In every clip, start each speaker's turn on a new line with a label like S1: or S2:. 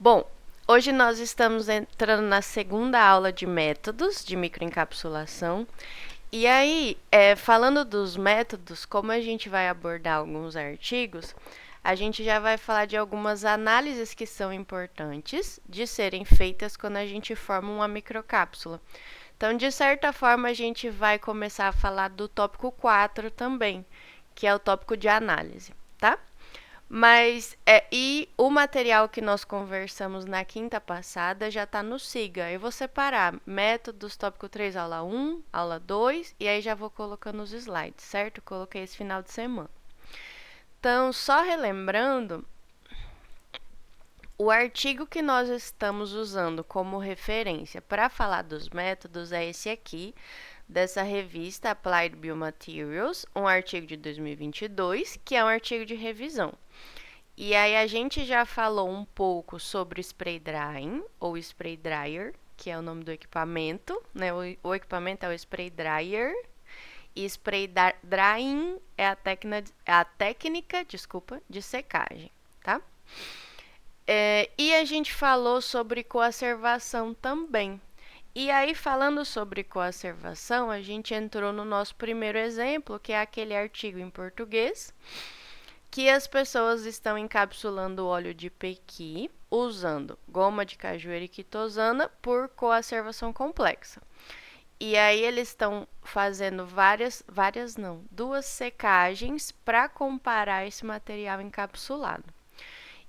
S1: Bom, hoje nós estamos entrando na segunda aula de métodos de microencapsulação. E aí, falando dos métodos, como a gente vai abordar alguns artigos, a gente já vai falar de algumas análises que são importantes de serem feitas quando a gente forma uma microcápsula. Então, de certa forma, a gente vai começar a falar do tópico 4 também, que é o tópico de análise, tá? E o material que nós conversamos na quinta passada já está no SIGA. Eu vou separar métodos, tópico 3, aula 1, aula 2, e aí já vou colocando os slides, certo? Coloquei esse final de semana. Então, só relembrando, o artigo que nós estamos usando como referência para falar dos métodos é esse aqui, dessa revista Applied Biomaterials, um artigo de 2022, que é um artigo de revisão. E aí a gente já falou um pouco sobre spray drying, ou spray dryer, que é o nome do equipamento, né? O equipamento é o spray dryer, e spray drying é a técnica, desculpa, de secagem, tá? E a gente falou sobre coacervação também. E aí, falando sobre coacervação, a gente entrou no nosso primeiro exemplo, que é aquele artigo em português, que as pessoas estão encapsulando o óleo de pequi usando goma de cajueira e quitosana por coacervação complexa. E aí eles estão fazendo duas secagens para comparar esse material encapsulado.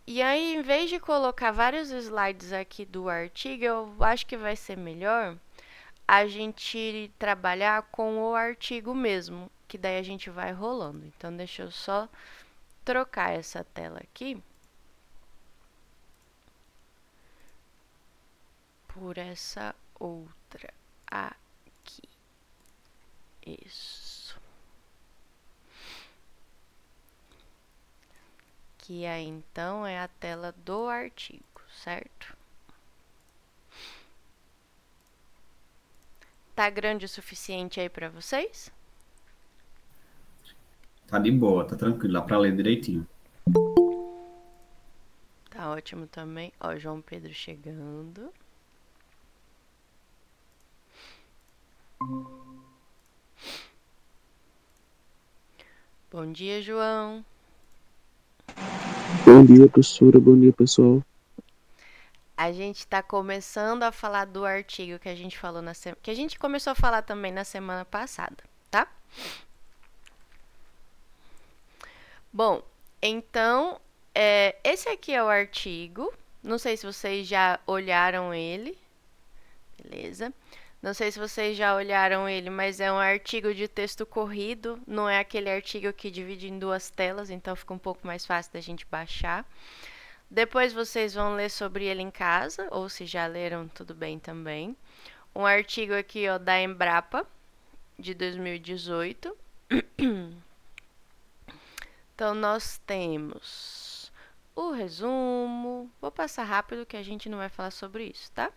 S1: E aí, em vez de colocar vários slides aqui do artigo, eu acho que vai ser melhor a gente trabalhar com o artigo mesmo, que daí a gente vai rolando. Então, deixa eu só trocar essa tela aqui por essa outra aqui. Isso. Que aí então é a tela do artigo, certo? Tá grande o suficiente aí para vocês?
S2: Tá de boa, tá tranquilo, dá pra ler direitinho.
S1: Tá ótimo também. Ó, João Pedro chegando. Bom dia, João.
S3: Bom dia, professora. Bom dia, pessoal.
S1: A gente está começando a falar do artigo que a gente falou que a gente começou a falar também na semana passada, tá? Bom, então esse aqui é o artigo. Não sei se vocês já olharam ele, beleza? Não sei se vocês já olharam ele, mas é um artigo de texto corrido, não é aquele artigo que divide em duas telas, então fica um pouco mais fácil da gente baixar. Depois vocês vão ler sobre ele em casa, ou se já leram, tudo bem também. Um artigo aqui, ó, da Embrapa, de 2018. Então, nós temos o resumo. Vou passar rápido que a gente não vai falar sobre isso, tá?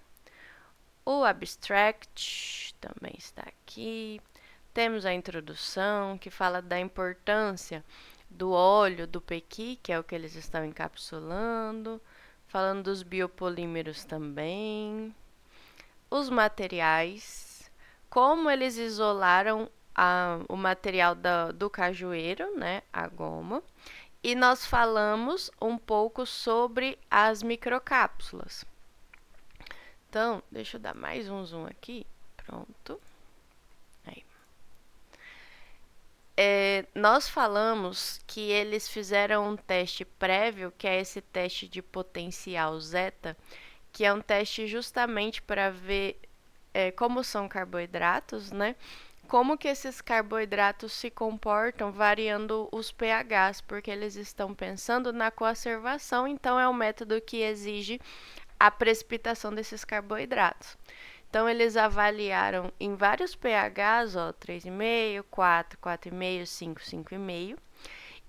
S1: O abstract também está aqui. Temos a introdução, que fala da importância do óleo do pequi, que é o que eles estão encapsulando. Falando dos biopolímeros também. Os materiais, como eles isolaram o material do cajueiro, né, a goma. E nós falamos um pouco sobre as microcápsulas. Então, deixa eu dar mais um zoom aqui. Pronto. Aí. Nós falamos que eles fizeram um teste prévio, que é esse teste de potencial zeta, que é um teste justamente para ver como são carboidratos, né? Como que esses carboidratos se comportam variando os pHs, porque eles estão pensando na coacervação, então é um método que exige a precipitação desses carboidratos. Então, eles avaliaram em vários pHs, ó, 3,5, 4, 4,5, 5, 5,5,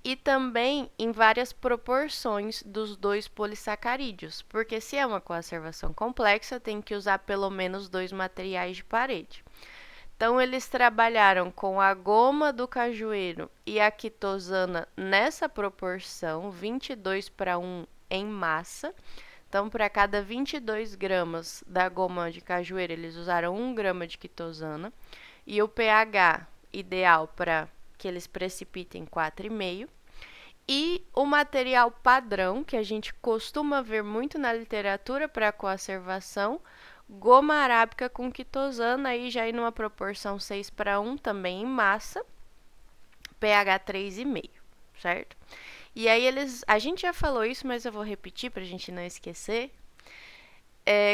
S1: e também em várias proporções dos dois polissacarídeos, porque se é uma coacervação complexa, tem que usar pelo menos dois materiais de parede. Então, eles trabalharam com a goma do cajueiro e a quitosana nessa proporção, 22 para 1 em massa. Então, para cada 22 gramas da goma de cajueiro, eles usaram 1 grama de quitosana. E o pH ideal para que eles precipitem 4,5. E o material padrão, que a gente costuma ver muito na literatura para coacervação, goma arábica com quitosana, aí já em uma proporção 6:1, também em massa, pH 3,5, certo? E aí a gente já falou isso, mas eu vou repetir para a gente não esquecer.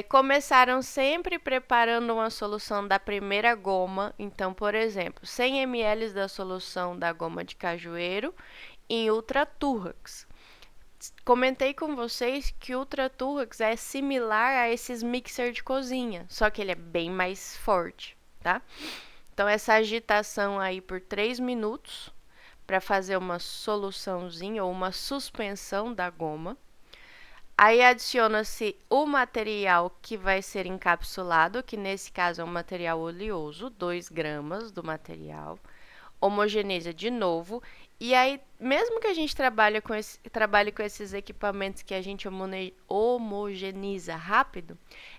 S1: Começaram sempre preparando uma solução da primeira goma. Então, por exemplo, 100 ml da solução da goma de cajueiro em Ultra Turrax. Comentei com vocês que o Ultra Turrax é similar a esses mixer de cozinha, só que ele é bem mais forte, tá? Então, essa agitação aí por 3 minutos para fazer uma soluçãozinha ou uma suspensão da goma. Aí adiciona-se o material que vai ser encapsulado, que nesse caso é um material oleoso, 2 gramas do material. Homogeneiza de novo. E aí, mesmo que a gente trabalhe com esses equipamentos que a gente homogeniza rápido,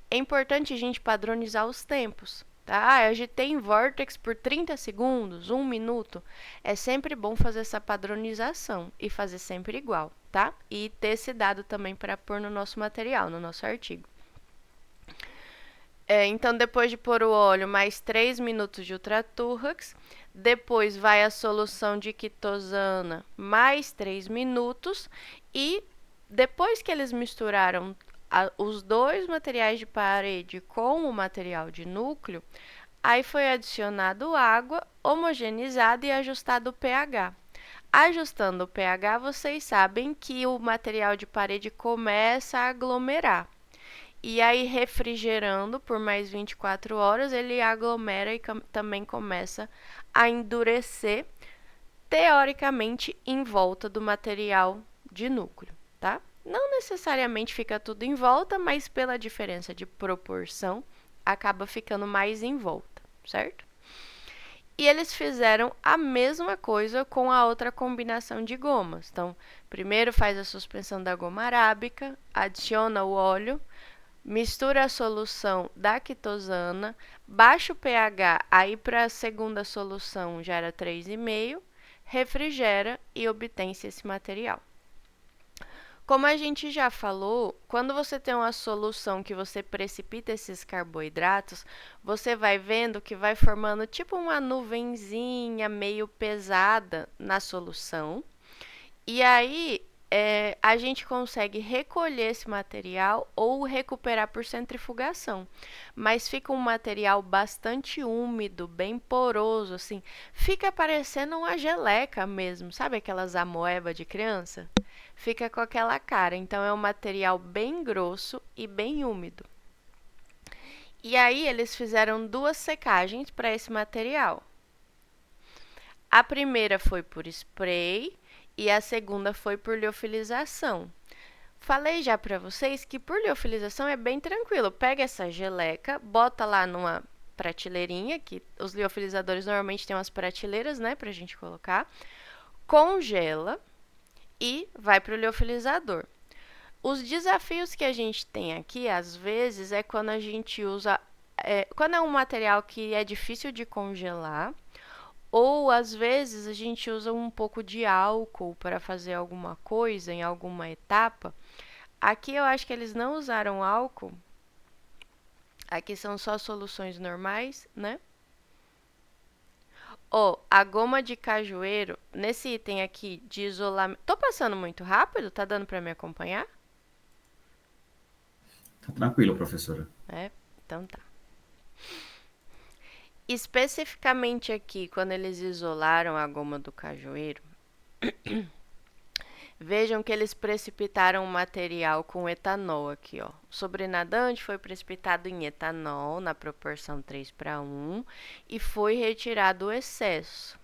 S1: é importante a gente padronizar os tempos. Tá? Eu agitei em Vortex por 30 segundos, 1 minuto. É sempre bom fazer essa padronização e fazer sempre igual, tá? E ter esse dado também para pôr no nosso material, no nosso artigo. Então, depois de pôr o óleo, mais 3 minutos de Ultra Turrax. Depois vai a solução de quitosana, mais 3 minutos. E depois que eles misturaram os dois materiais de parede com o material de núcleo, aí foi adicionado água, homogeneizado e ajustado o pH. Ajustando o pH, vocês sabem que o material de parede começa a aglomerar. E aí, refrigerando por mais 24 horas, ele aglomera e também começa a endurecer, teoricamente, em volta do material de núcleo, tá? Não necessariamente fica tudo em volta, mas pela diferença de proporção, acaba ficando mais em volta, certo? E eles fizeram a mesma coisa com a outra combinação de gomas. Então, primeiro faz a suspensão da goma arábica, adiciona o óleo, mistura a solução da quitosana, baixa o pH, aí para a segunda solução já era 3,5, refrigera e obtém-se esse material. Como a gente já falou, quando você tem uma solução que você precipita esses carboidratos, você vai vendo que vai formando tipo uma nuvenzinha meio pesada na solução. E aí, a gente consegue recolher esse material ou recuperar por centrifugação. Mas fica um material bastante úmido, bem poroso, assim. Fica parecendo uma geleca mesmo, sabe aquelas amoeba de criança? Fica com aquela cara. Então, é um material bem grosso e bem úmido. E aí, eles fizeram 2 secagens para esse material. A primeira foi por spray e a segunda foi por liofilização. Falei já para vocês que por liofilização é bem tranquilo. Pega essa geleca, bota lá numa prateleirinha, que os liofilizadores normalmente têm umas prateleiras, né, pra gente colocar. Congela e vai para o liofilizador. Os desafios que a gente tem aqui, às vezes, é quando a gente usa... quando é um material que é difícil de congelar, ou, às vezes, a gente usa um pouco de álcool para fazer alguma coisa em alguma etapa. Aqui eu acho que eles não usaram álcool. Aqui são só soluções normais, né? A goma de cajueiro, nesse item aqui de isolamento... Tô passando muito rápido? Tá dando para me acompanhar?
S2: Tá tranquilo, professora.
S1: Então tá. Especificamente aqui, quando eles isolaram a goma do cajueiro, vejam que eles precipitaram o material com etanol aqui, ó. O sobrenadante foi precipitado em etanol na proporção 3:1 e foi retirado o excesso.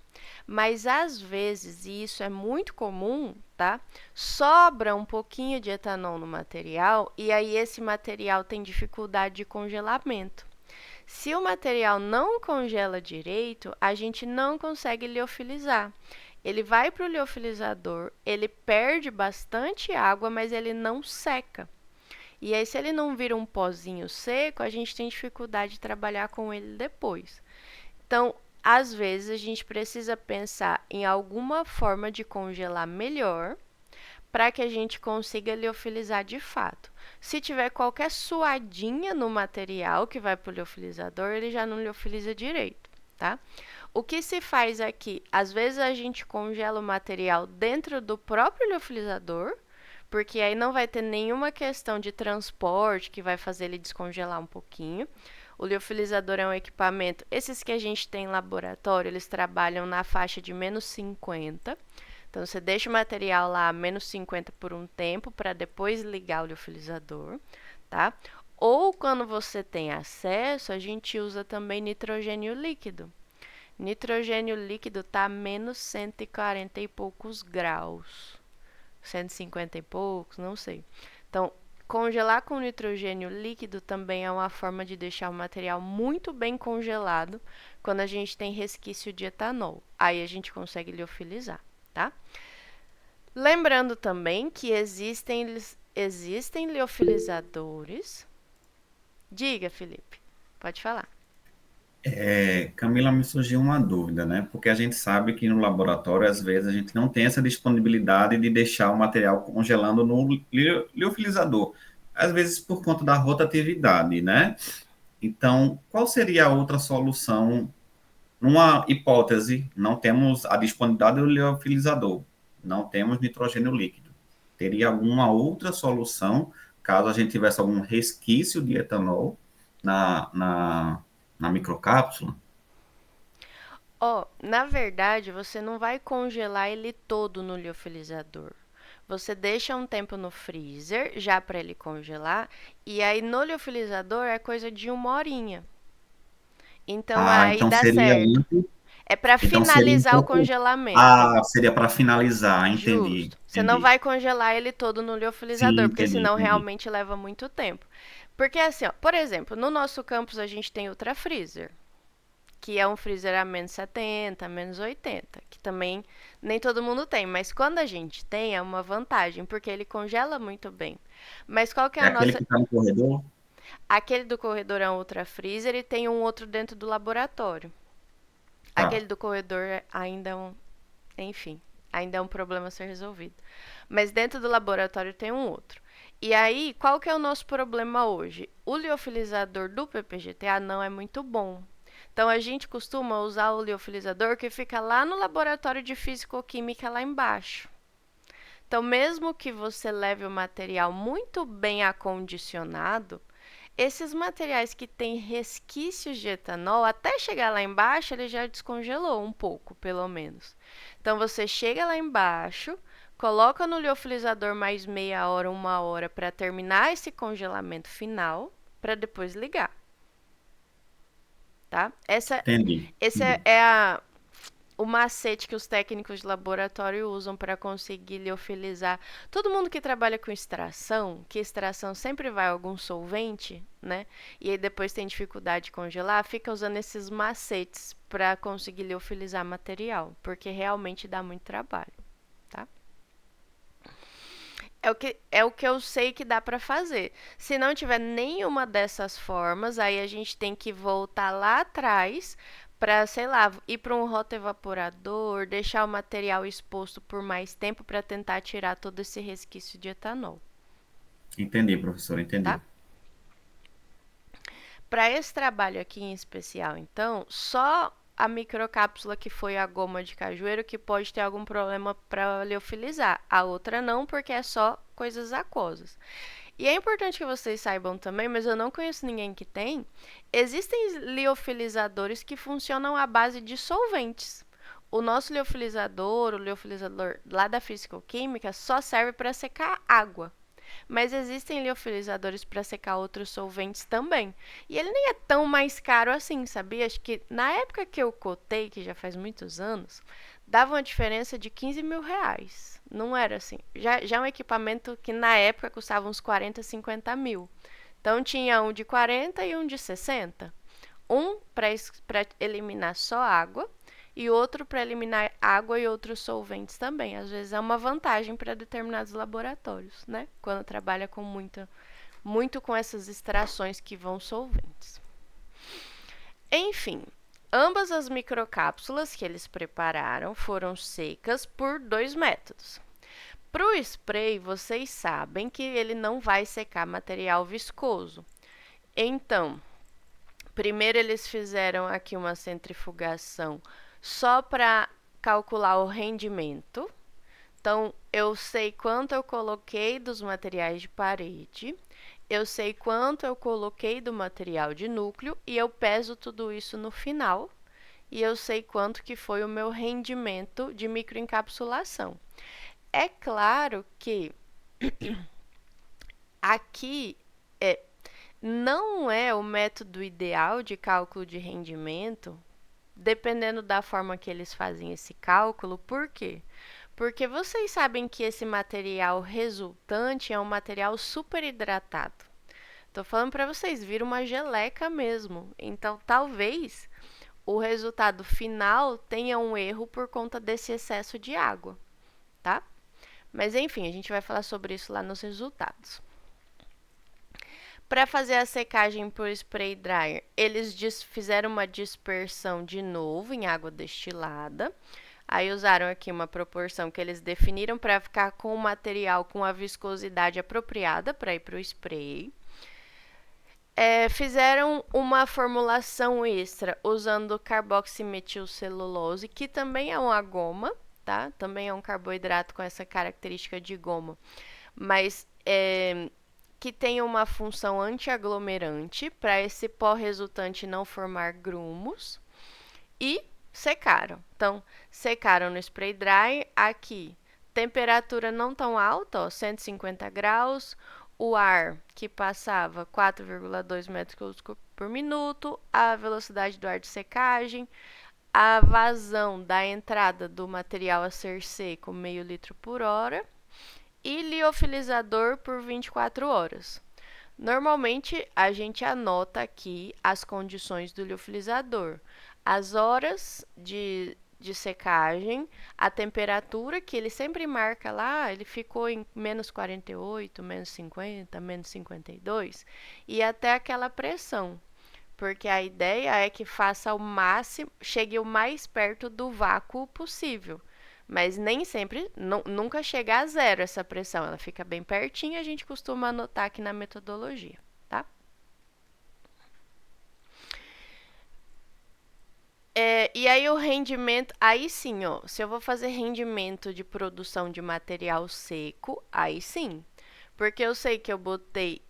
S1: Mas às vezes, e isso é muito comum, tá? Sobra um pouquinho de etanol no material e aí esse material tem dificuldade de congelamento. Se o material não congela direito, a gente não consegue liofilizar. Ele vai para o liofilizador, ele perde bastante água, mas ele não seca. E aí, se ele não vira um pozinho seco, a gente tem dificuldade de trabalhar com ele depois. Então, às vezes, a gente precisa pensar em alguma forma de congelar melhor para que a gente consiga liofilizar de fato. Se tiver qualquer suadinha no material que vai para o liofilizador, ele já não liofiliza direito, tá? O que se faz aqui? Às vezes a gente congela o material dentro do próprio liofilizador, porque aí não vai ter nenhuma questão de transporte que vai fazer ele descongelar um pouquinho. O liofilizador é um equipamento, esses que a gente tem em laboratório, eles trabalham na faixa de -50. Então, você deixa o material lá a -50 por um tempo, para depois ligar o liofilizador, tá? Ou, quando você tem acesso, a gente usa também nitrogênio líquido. Nitrogênio líquido está a -140 e poucos graus. 150 e poucos, não sei. Então, congelar com nitrogênio líquido também é uma forma de deixar o material muito bem congelado quando a gente tem resquício de etanol. Aí a gente consegue liofilizar, tá? Lembrando também que existem liofilizadores. Diga, Felipe, pode falar.
S2: Camila, me surgiu uma dúvida, né? Porque a gente sabe que no laboratório, às vezes, a gente não tem essa disponibilidade de deixar o material congelando no liofilizador. Às vezes, por conta da rotatividade, né? Então, qual seria a outra solução? Numa hipótese, não temos a disponibilidade do liofilizador, não temos nitrogênio líquido. Teria alguma outra solução, caso a gente tivesse algum resquício de etanol na microcápsula?
S1: Na verdade, você não vai congelar ele todo no liofilizador. Você deixa um tempo no freezer, já para ele congelar, e aí no liofilizador é coisa de 1 horinha. Então
S2: Ah,
S1: aí
S2: então
S1: dá
S2: seria
S1: certo. É para
S2: então seria um
S1: finalizar o
S2: pouco.
S1: congelamento.
S2: Ah, seria para finalizar, entendi,
S1: Justo. Você não
S2: entendi.
S1: vai congelar ele todo no
S2: Sim,
S1: liofilizador, porque
S2: entendi,
S1: senão
S2: entendi.
S1: realmente leva muito tempo. Porque assim, ó, por exemplo, no nosso campus a gente tem Ultra Freezer, que é um freezer a -70, -80, que também nem todo mundo tem, mas quando a gente tem é uma vantagem, porque ele congela muito bem. Mas qual que é
S2: É
S1: a
S2: aquele
S1: nossa...
S2: que está no corredor?
S1: Aquele do corredor é um Ultra Freezer e tem um outro dentro do laboratório. Aquele
S2: Tá,
S1: do corredor ainda é um... Enfim, ainda é um problema a ser resolvido. Mas dentro do laboratório tem um outro. E aí, qual que é o nosso problema hoje? O liofilizador do PPGTA não é muito bom. Então, a gente costuma usar o liofilizador que fica lá no laboratório de físico-química lá embaixo. Então, mesmo que você leve o material muito bem acondicionado, esses materiais que têm resquícios de etanol, até chegar lá embaixo, ele já descongelou um pouco, pelo menos. Então, você chega lá embaixo, coloca no liofilizador mais meia hora, 1 hora, para terminar esse congelamento final, para depois ligar, tá?
S2: entendi,
S1: Esse
S2: entendi.
S1: o macete que os técnicos de laboratório usam para conseguir liofilizar. Todo mundo que trabalha com extração, que extração sempre vai algum solvente, né? E aí depois tem dificuldade de congelar, fica usando esses macetes para conseguir liofilizar material, porque realmente dá muito trabalho, tá? É o que eu sei que dá para fazer. Se não tiver nenhuma dessas formas, aí a gente tem que voltar lá atrás para, sei lá, ir para um rotoevaporador, deixar o material exposto por mais tempo para tentar tirar todo esse resquício de etanol,
S2: Entendi, professor,
S1: tá?
S2: entendi.
S1: Para esse trabalho aqui em especial, então, só a microcápsula que foi a goma de cajueiro que pode ter algum problema para liofilizar. A outra não, porque é só coisas aquosas. E é importante que vocês saibam também, mas eu não conheço ninguém que tem, existem liofilizadores que funcionam à base de solventes. O nosso liofilizador, o liofilizador lá da físico-química, só serve para secar água. Mas existem liofilizadores para secar outros solventes também. E ele nem é tão mais caro assim, sabia? Acho que na época que eu cotei, que já faz muitos anos, dava uma diferença de 15 mil reais. Não era assim. Já é um equipamento que na época custava uns 40, 50 mil. Então tinha um de 40 e um de 60. Um para eliminar só água e outro para eliminar água e outros solventes também. Às vezes é uma vantagem para determinados laboratórios, né? Quando trabalha com muito com essas extrações que vão solventes. Enfim, ambas as microcápsulas que eles prepararam foram secas por 2 métodos. Para o spray, vocês sabem que ele não vai secar material viscoso. Então, primeiro eles fizeram aqui uma centrifugação só para calcular o rendimento. Então, eu sei quanto eu coloquei dos materiais de parede, eu sei quanto eu coloquei do material de núcleo e eu peso tudo isso no final e eu sei quanto que foi o meu rendimento de microencapsulação. É claro que aqui não é o método ideal de cálculo de rendimento, dependendo da forma que eles fazem esse cálculo. Por quê? Porque vocês sabem que esse material resultante é um material super hidratado. Estou falando para vocês, vira uma geleca mesmo. Então, talvez o resultado final tenha um erro por conta desse excesso de água, tá? Mas enfim, a gente vai falar sobre isso lá nos resultados. Para fazer a secagem por spray dryer, eles fizeram uma dispersão de novo em água destilada. Aí usaram aqui uma proporção que eles definiram para ficar com o material com a viscosidade apropriada para ir para o spray. Fizeram uma formulação extra usando carboximetilcelulose, que também é uma goma, tá? Também é um carboidrato com essa característica de goma, mas que tem uma função antiaglomerante para esse pó resultante não formar grumos. E secaram. Então, secaram no spray dry. Aqui, temperatura não tão alta, ó, 150 graus. O ar que passava 4,2 metros cúbicos por minuto. A velocidade do ar de secagem. A vazão da entrada do material a ser seco, meio litro por hora. E liofilizador por 24 horas. Normalmente, a gente anota aqui as condições do liofilizador. As horas de secagem, a temperatura, que ele sempre marca lá, ele ficou em menos 48, menos 50, menos 52, e até aquela pressão. Porque a ideia é que faça o máximo, chegue o mais perto do vácuo possível. Mas nem sempre, nunca chega a zero essa pressão, ela fica bem pertinho, a gente costuma anotar aqui na metodologia, tá? E aí o rendimento, aí sim, ó, se eu vou fazer rendimento de produção de material seco, aí sim. Porque eu sei que eu botei,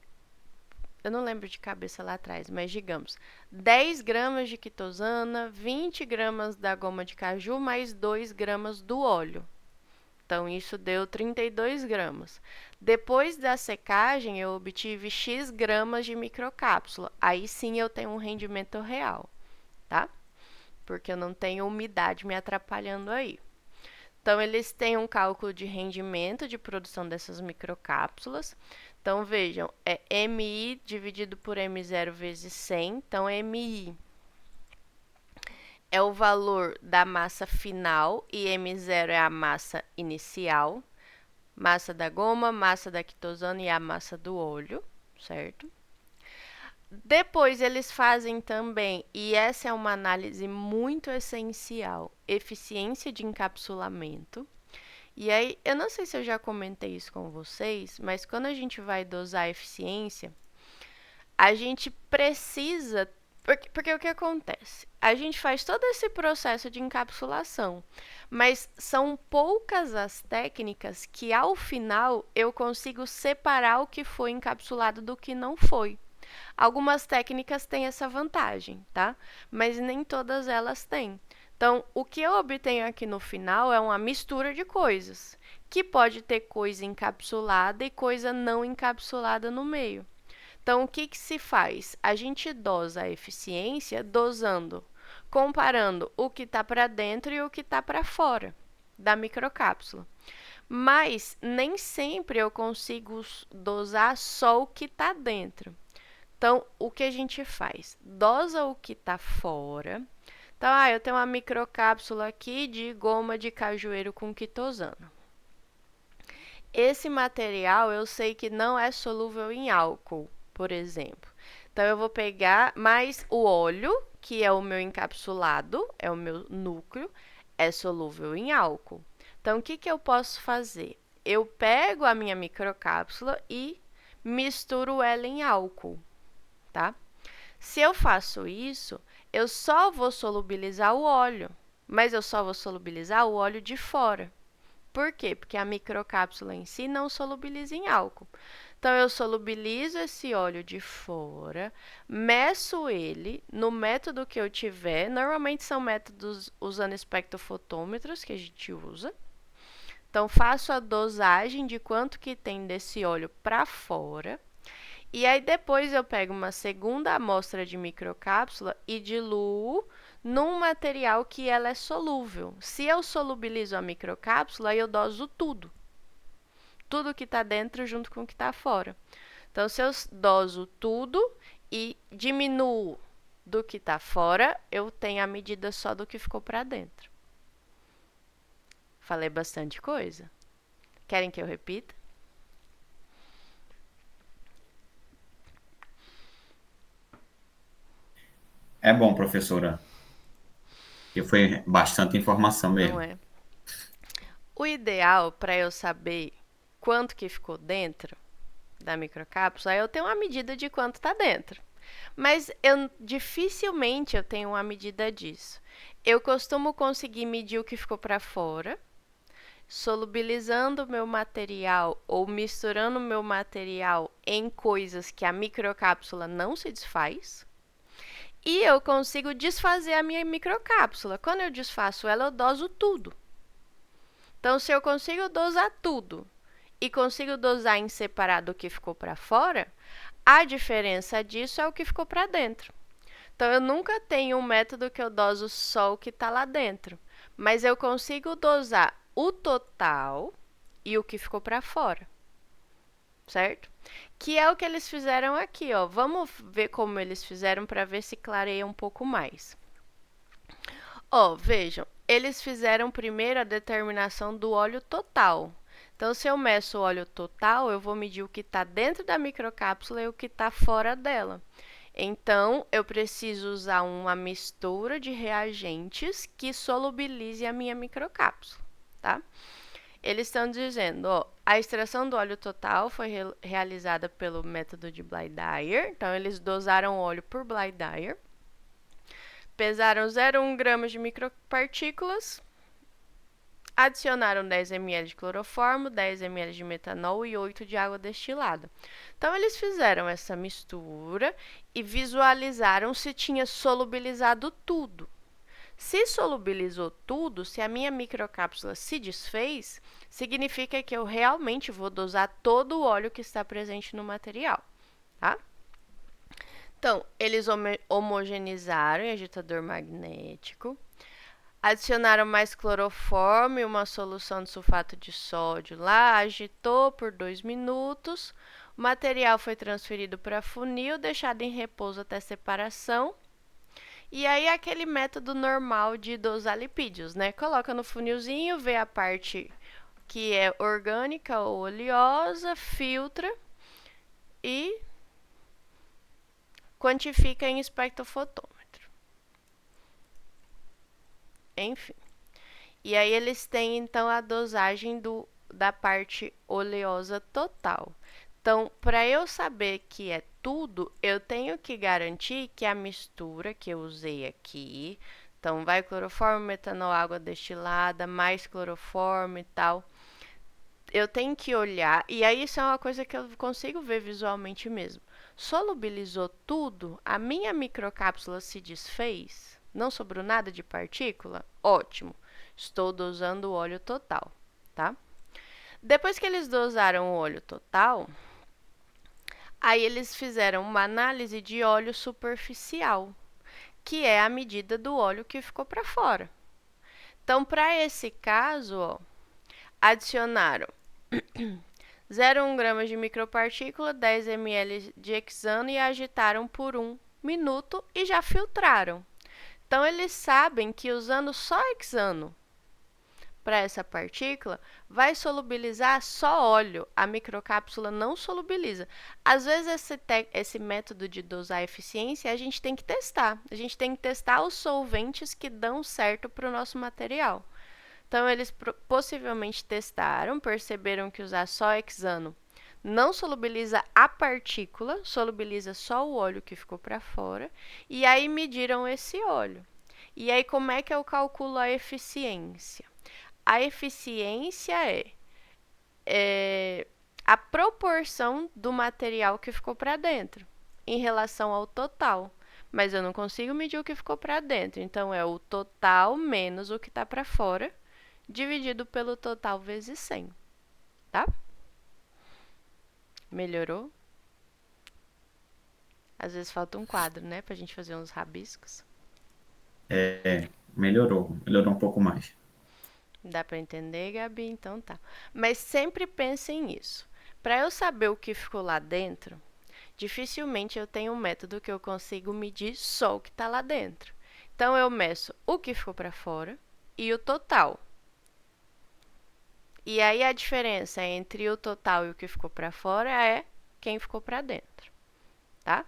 S1: eu não lembro de cabeça lá atrás, mas digamos, 10 gramas de quitosana, 20 gramas da goma de caju, mais 2 gramas do óleo. Então, isso deu 32 gramas. Depois da secagem, eu obtive X gramas de microcápsula. Aí sim eu tenho um rendimento real, tá? Porque eu não tenho umidade me atrapalhando aí. Então, eles têm um cálculo de rendimento de produção dessas microcápsulas. Então, vejam, é MI dividido por M0 vezes 100. Então, MI é o valor da massa final e M0 é a massa inicial. Massa da goma, massa da quitosana e a massa do óleo, certo? Depois eles fazem também, e essa é uma análise muito essencial, eficiência de encapsulamento. E aí, eu não sei se eu já comentei isso com vocês, mas quando a gente vai dosar a eficiência, a gente precisa... Porque o que acontece? A gente faz todo esse processo de encapsulação, mas são poucas as técnicas que, ao final, eu consigo separar o que foi encapsulado do que não foi. Algumas técnicas têm essa vantagem, tá? Mas nem todas elas têm. Então, o que eu obtenho aqui no final é uma mistura de coisas, que pode ter coisa encapsulada e coisa não encapsulada no meio. Então, o que se faz? A gente dosa a eficiência dosando, comparando o que está para dentro e o que está para fora da microcápsula. Mas nem sempre eu consigo dosar só o que está dentro. Então, o que a gente faz? Dosa o que está fora. Então, eu tenho uma microcápsula aqui de goma de cajueiro com quitosana. esse material eu sei que não é solúvel em álcool, por exemplo. Então, eu vou pegar mais o óleo, que é o meu encapsulado, é o meu núcleo, é solúvel em álcool. Então, o que eu posso fazer? Eu pego a minha microcápsula e misturo ela em álcool, tá? Se eu faço isso, eu só vou solubilizar o óleo, mas eu só vou solubilizar o óleo de fora. Por quê? Porque a microcápsula em si não solubiliza em álcool. Então, eu solubilizo esse óleo de fora, meço ele no método que eu tiver. Normalmente são métodos usando espectrofotômetros que a gente usa. Então, faço a dosagem de quanto que tem desse óleo para fora. E aí, depois eu pego uma segunda amostra de microcápsula e diluo num material que ela é solúvel. Se eu solubilizo a microcápsula, eu doso tudo. Tudo que está dentro junto com o que está fora. Então, se eu doso tudo e diminuo do que está fora, eu tenho a medida só do que ficou para dentro. Falei bastante coisa. Querem que eu repita?
S2: É bom, professora, que foi bastante informação
S1: Não
S2: mesmo.
S1: é? O ideal para eu saber quanto que ficou dentro da microcápsula é eu ter uma medida de quanto está dentro. Mas dificilmente eu tenho uma medida disso. Eu costumo conseguir medir o que ficou para fora, solubilizando o meu material ou misturando o meu material em coisas que a microcápsula não se desfaz. E eu consigo desfazer a minha microcápsula. Quando eu desfaço ela, eu doso tudo. Então, se eu consigo dosar tudo e consigo dosar em separado o que ficou para fora, a diferença disso é o que ficou para dentro. Então, eu nunca tenho um método que eu doso só o que está lá dentro, mas eu consigo dosar o total e o que ficou para fora, certo? Que é o que eles fizeram aqui, ó. Vamos ver como eles fizeram para ver se clareia um pouco mais. Ó, vejam, eles fizeram primeiro a determinação do óleo total. Então, se eu meço o óleo total, eu vou medir o que está dentro da microcápsula e o que está fora dela. Então, eu preciso usar uma mistura de reagentes que solubilize a minha microcápsula, tá? Eles estão dizendo, ó, a extração do óleo total foi realizada pelo método de Bly-Dyer. Então, eles dosaram o óleo por Bly-Dyer. Pesaram 0,1 gramas de micropartículas, adicionaram 10 ml de cloroformo, 10 ml de metanol e 8 de água destilada. Então, eles fizeram essa mistura e visualizaram se tinha solubilizado tudo. Se solubilizou tudo, se a minha microcápsula se desfez, significa que eu realmente vou dosar todo o óleo que está presente no material, tá? Então, eles homogeneizaram em agitador magnético, adicionaram mais cloroformo e uma solução de sulfato de sódio lá, agitou por 2 minutos, o material foi transferido para funil, deixado em repouso até separação. E aí, aquele método normal de dosar lipídios, né? Coloca no funilzinho, vê a parte que é orgânica ou oleosa, filtra e quantifica em espectrofotômetro. Enfim. E aí, eles têm, então, a dosagem da parte oleosa total. Então, para eu saber que é tudo, eu tenho que garantir que a mistura que eu usei aqui, então vai cloroformo, metanol, água destilada, mais cloroformo e tal. Eu tenho que olhar, e aí isso é uma coisa que eu consigo ver visualmente mesmo. Solubilizou tudo, a minha microcápsula se desfez, não sobrou nada de partícula? Ótimo, estou dosando o óleo total, tá? Depois que eles dosaram o óleo total, aí eles fizeram uma análise de óleo superficial, que é a medida do óleo que ficou para fora. Então, para esse caso, ó, adicionaram 0,1 gramas de micropartícula, 10 ml de hexano e agitaram por 1 minuto e já filtraram. Então, eles sabem que usando só hexano para essa partícula vai solubilizar só óleo, a microcápsula não solubiliza. Às vezes esse método de dosar a eficiência a gente tem que testar. A gente tem que testar os solventes que dão certo para o nosso material. Então, eles possivelmente testaram, perceberam que usar só hexano não solubiliza a partícula, solubiliza só o óleo que ficou para fora, e aí mediram esse óleo. E aí, como é que eu calculo a eficiência? A eficiência é a proporção do material que ficou para dentro em relação ao total. Mas eu não consigo medir o que ficou para dentro. Então, é o total menos o que está para fora, dividido pelo total vezes 100. Tá? Melhorou? Às vezes falta um quadro, né? Pra gente fazer uns rabiscos.
S2: Melhorou um pouco mais.
S1: Dá para entender, Gabi? Então tá. Mas sempre pense nisso. Para eu saber o que ficou lá dentro, dificilmente eu tenho um método que eu consigo medir só o que está lá dentro. Então, eu meço o que ficou para fora e o total. E aí, a diferença entre o total e o que ficou para fora é quem ficou para dentro, tá?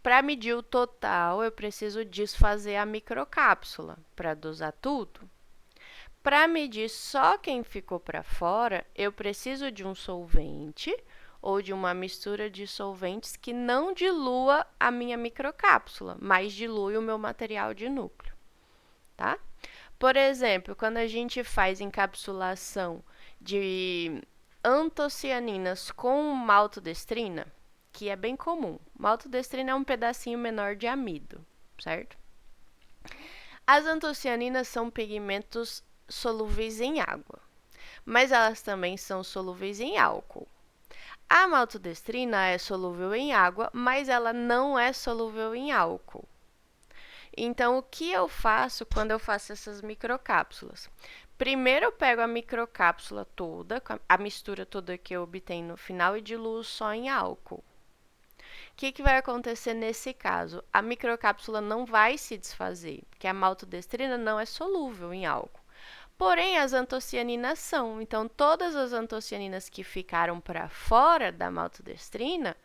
S1: Para medir o total, eu preciso desfazer a microcápsula para dosar tudo. Para medir só quem ficou para fora, eu preciso de um solvente ou de uma mistura de solventes que não dilua a minha microcápsula, mas dilui o meu material de núcleo, tá? Por exemplo, quando a gente faz encapsulação de antocianinas com maltodestrina, que é bem comum. Maltodestrina é um pedacinho menor de amido, certo? As antocianinas são pigmentos solúveis em água, mas elas também são solúveis em álcool. A maltodestrina é solúvel em água, mas ela não é solúvel em álcool. Então, o que eu faço quando eu faço essas microcápsulas? Primeiro, eu pego a microcápsula toda, a mistura toda que eu obtenho no final e diluo só em álcool. O que vai acontecer nesse caso? A microcápsula não vai se desfazer, porque a maltodestrina não é solúvel em álcool. Porém, as antocianinas são. Então, todas as antocianinas que ficaram para fora da maltodestrina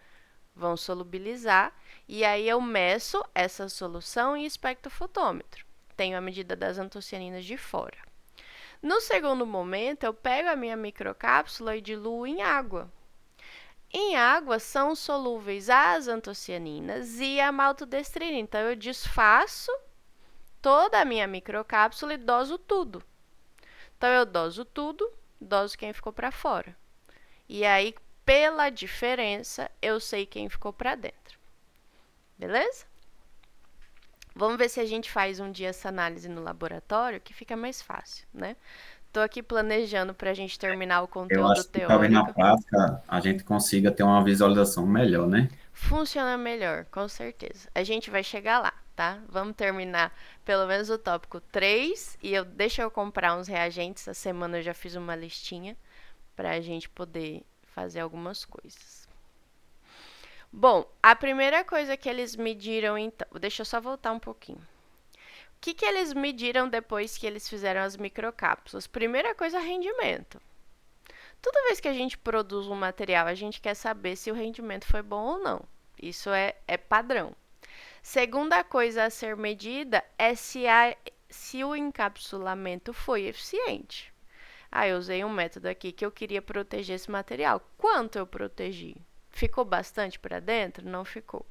S1: vão solubilizar, e aí eu meço essa solução em espectrofotômetro. Tenho a medida das antocianinas de fora. No segundo momento, eu pego a minha microcápsula e diluo em água. Em água são solúveis as antocianinas e a maltodestrina. Então, eu desfaço toda a minha microcápsula e doso tudo. Então, eu doso tudo, doso quem ficou para fora. E aí, pela diferença, eu sei quem ficou para dentro. Beleza? Vamos ver se a gente faz um dia essa análise no laboratório, que fica mais fácil, né? Estou aqui planejando para a gente terminar o
S2: Eu
S1: conteúdo
S2: acho que talvez na
S1: teórico.
S2: prática a gente consiga ter uma visualização melhor, né?
S1: Funciona melhor, com certeza. A gente vai chegar lá, tá? Vamos terminar pelo menos o tópico 3 e deixa eu comprar uns reagentes. Essa semana eu já fiz uma listinha para a gente poder fazer algumas coisas. Bom, a primeira coisa que eles mediram, então... Deixa eu só voltar um pouquinho. O que eles mediram depois que eles fizeram as microcápsulas? Primeira coisa, rendimento. Toda vez que a gente produz um material, a gente quer saber se o rendimento foi bom ou não. Isso é padrão. Segunda coisa a ser medida é se o encapsulamento foi eficiente. Eu usei um método aqui que eu queria proteger esse material. Quanto eu protegi? Ficou bastante para dentro? Não ficou.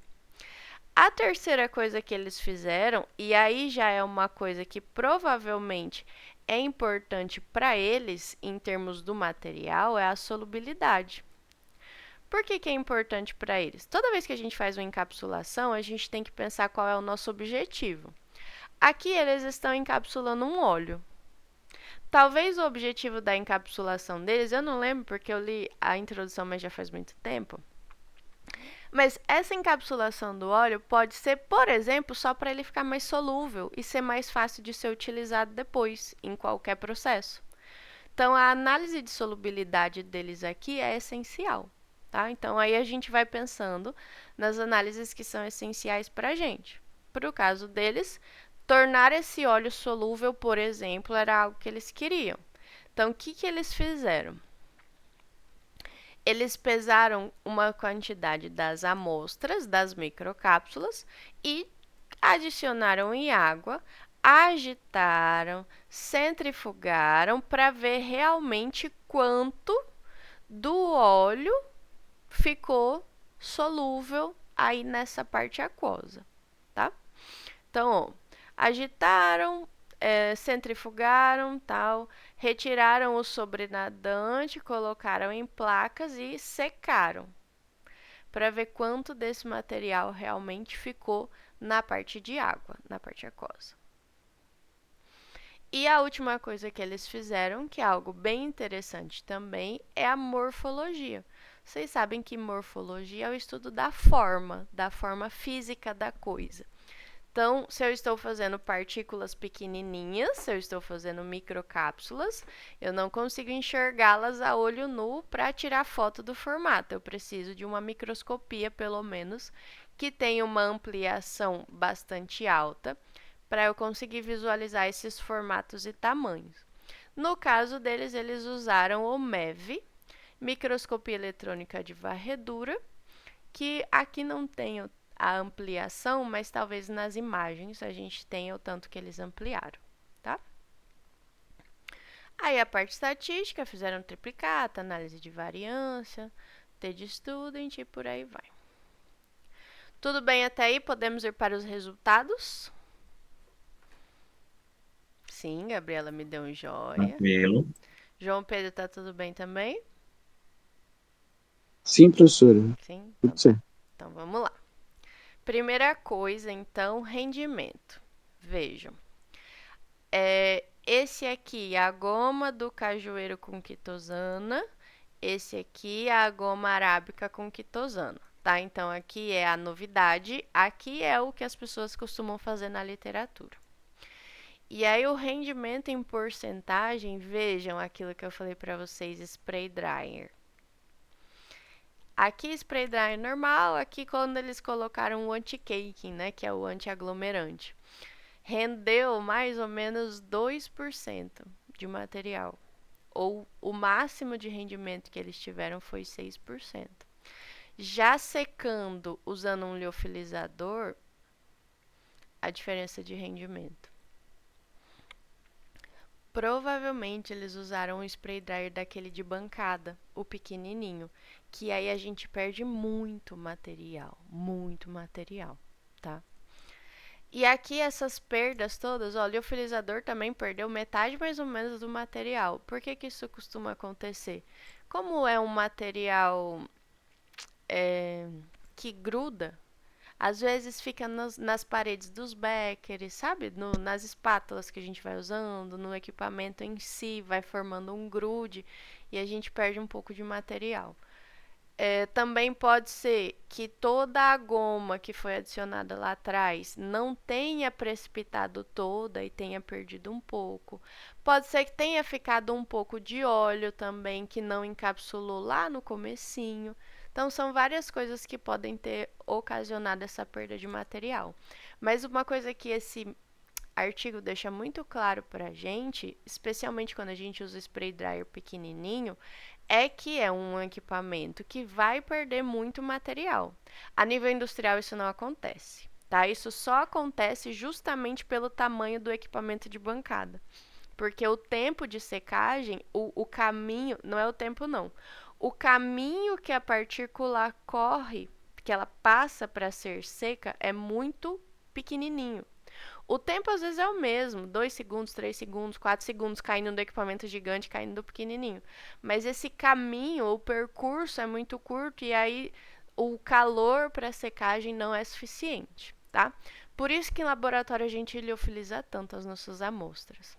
S1: A terceira coisa que eles fizeram, e aí já é uma coisa que provavelmente é importante para eles em termos do material, é a solubilidade. Por que é importante para eles? Toda vez que a gente faz uma encapsulação, a gente tem que pensar qual é o nosso objetivo. Aqui eles estão encapsulando um óleo. Talvez o objetivo da encapsulação deles, eu não lembro porque eu li a introdução, mas já faz muito tempo. Mas essa encapsulação do óleo pode ser, por exemplo, só para ele ficar mais solúvel e ser mais fácil de ser utilizado depois, em qualquer processo. Então, a análise de solubilidade deles aqui é essencial, tá? Então, aí a gente vai pensando nas análises que são essenciais para a gente. Para o caso deles, tornar esse óleo solúvel, por exemplo, era algo que eles queriam. Então, o que eles fizeram? Eles pesaram uma quantidade das amostras, das microcápsulas, e adicionaram em água, agitaram, centrifugaram para ver realmente quanto do óleo ficou solúvel aí nessa parte aquosa, tá? Então, ó, agitaram, centrifugaram, tal, retiraram o sobrenadante, colocaram em placas e secaram para ver quanto desse material realmente ficou na parte de água, na parte aquosa. E a última coisa que eles fizeram, que é algo bem interessante também, é a morfologia. Vocês sabem que morfologia é o estudo da forma física da coisa. Então, se eu estou fazendo partículas pequenininhas, se eu estou fazendo microcápsulas, eu não consigo enxergá-las a olho nu para tirar foto do formato. Eu preciso de uma microscopia, pelo menos, que tenha uma ampliação bastante alta, para eu conseguir visualizar esses formatos e tamanhos. No caso deles, eles usaram o MEV, microscopia eletrônica de varredura, que aqui não tem a ampliação, mas talvez nas imagens a gente tenha o tanto que eles ampliaram, tá? Aí a parte estatística, fizeram triplicata, análise de variância, t-student e por aí vai. Tudo bem até aí? Podemos ir para os resultados? Sim, Gabriela me deu um joia.
S2: Tranquilo.
S1: João Pedro, tá tudo bem também?
S3: Sim, professora.
S1: Sim?
S3: Tudo certo.
S1: Então vamos lá. Primeira coisa, então, rendimento. Vejam. Esse aqui é a goma do cajueiro com quitosana. Esse aqui é a goma arábica com quitosana, tá? Então, aqui é a novidade. Aqui é o que as pessoas costumam fazer na literatura. E aí, o rendimento em porcentagem, vejam aquilo que eu falei para vocês, spray dryer. Aqui, spray dryer normal, aqui quando eles colocaram o anti-caking, né, que é o anti-aglomerante. Rendeu mais ou menos 2% de material. Ou o máximo de rendimento que eles tiveram foi 6%. Já secando, usando um liofilizador, a diferença de rendimento. Provavelmente eles usaram um spray dryer daquele de bancada, o pequenininho, que aí a gente perde muito material, tá? E aqui essas perdas todas, ó, o liofilizador também perdeu metade mais ou menos do material. Por que isso costuma acontecer? Como é um material que gruda, às vezes fica nas paredes dos beckers, sabe? Nas espátulas que a gente vai usando, no equipamento em si, vai formando um grude e a gente perde um pouco de material. Também pode ser que toda a goma que foi adicionada lá atrás não tenha precipitado toda e tenha perdido um pouco. Pode ser que tenha ficado um pouco de óleo também que não encapsulou lá no comecinho. Então, são várias coisas que podem ter ocasionado essa perda de material. Mas uma coisa que esse artigo deixa muito claro para a gente, especialmente quando a gente usa spray dryer pequenininho, é que é um equipamento que vai perder muito material. A nível industrial isso não acontece, tá? Isso só acontece justamente pelo tamanho do equipamento de bancada. Porque o tempo de secagem, o caminho, não é o tempo não. O caminho que a partícula corre, que ela passa para ser seca, é muito pequenininho. O tempo às vezes é o mesmo, 2 segundos, 3 segundos, 4 segundos, caindo do equipamento gigante, caindo do pequenininho. Mas esse caminho, o percurso é muito curto e aí o calor para secagem não é suficiente, tá? Por isso que em laboratório a gente liofiliza tanto as nossas amostras,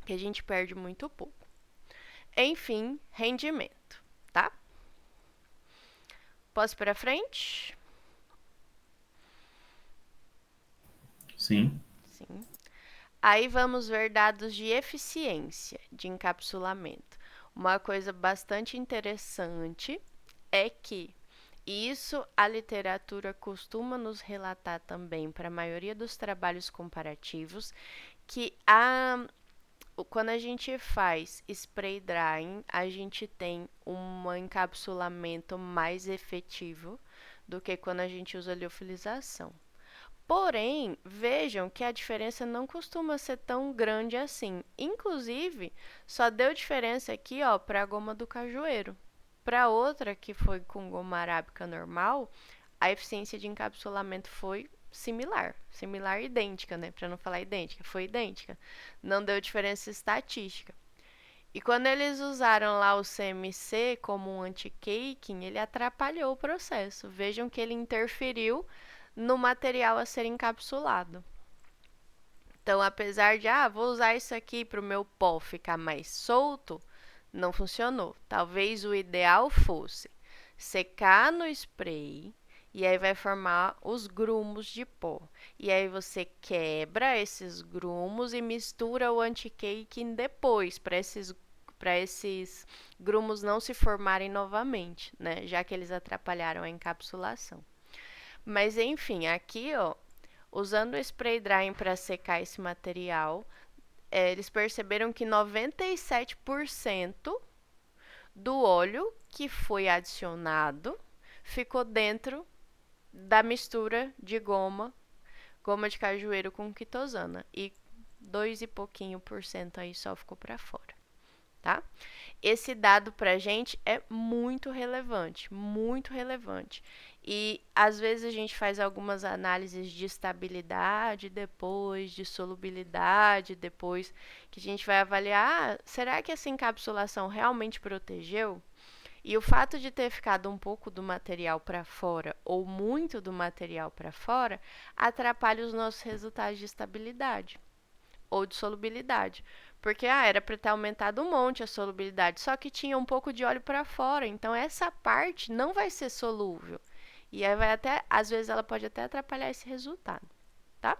S1: que a gente perde muito pouco. Enfim, rendimento, tá? Posso ir para frente?
S2: Sim.
S1: Sim. Aí vamos ver dados de eficiência de encapsulamento. Uma coisa bastante interessante é que isso a literatura costuma nos relatar também para a maioria dos trabalhos comparativos, que quando a gente faz spray drying, a gente tem um encapsulamento mais efetivo do que quando a gente usa liofilização. Porém, vejam que a diferença não costuma ser tão grande assim. Inclusive, só deu diferença aqui, ó, para a goma do cajueiro. Para outra, que foi com goma arábica normal, a eficiência de encapsulamento foi similar. Similar, idêntica, né? Para não falar idêntica, foi idêntica. Não deu diferença estatística. E quando eles usaram lá o CMC como um anti-caking, ele atrapalhou o processo. Vejam que ele interferiu no material a ser encapsulado. Então, apesar de, vou usar isso aqui para o meu pó ficar mais solto, não funcionou. Talvez o ideal fosse secar no spray e aí vai formar os grumos de pó. E aí você quebra esses grumos e mistura o anti-caking depois, para esses grumos não se formarem novamente, né? Já que eles atrapalharam a encapsulação. Mas enfim, aqui, ó, usando o spray drying para secar esse material, eles perceberam que 97% do óleo que foi adicionado ficou dentro da mistura de goma de cajueiro com quitosana. E 2 e pouquinho por cento aí só ficou para fora, tá? Esse dado para a gente é muito relevante, muito relevante. E às vezes a gente faz algumas análises de estabilidade depois, de solubilidade depois, que a gente vai avaliar, será que essa encapsulação realmente protegeu? E o fato de ter ficado um pouco do material para fora ou muito do material para fora atrapalha os nossos resultados de estabilidade ou de solubilidade. Porque era para ter aumentado um monte a solubilidade, só que tinha um pouco de óleo para fora, então essa parte não vai ser solúvel. E aí vai até, às vezes ela pode até atrapalhar esse resultado, tá?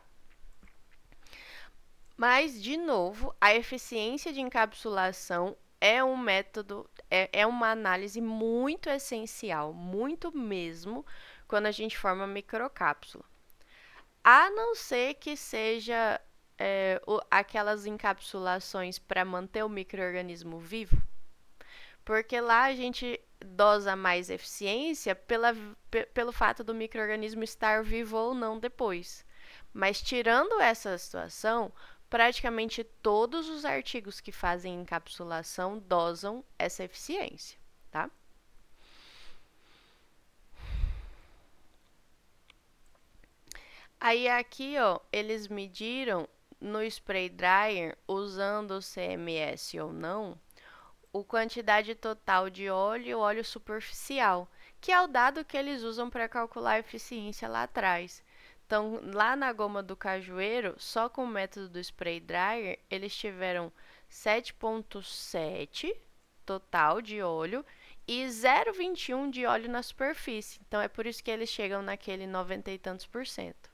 S1: Mas, de novo, a eficiência de encapsulação é um método, é uma análise muito essencial, muito mesmo, quando a gente forma microcápsula. A não ser que seja aquelas encapsulações para manter o micro-organismo vivo, porque lá a gente dosa mais eficiência pelo fato do micro-organismo estar vivo ou não depois. Mas tirando essa situação, praticamente todos os artigos que fazem encapsulação dosam essa eficiência, tá? Aí aqui, ó, eles mediram no spray dryer, usando o CMS ou não, a quantidade total de óleo e óleo superficial, que é o dado que eles usam para calcular a eficiência lá atrás. Então, lá na goma do cajueiro, só com o método do spray dryer, eles tiveram 7,7 total de óleo e 0,21 de óleo na superfície. Então, é por isso que eles chegam naquele 90 e tantos por cento.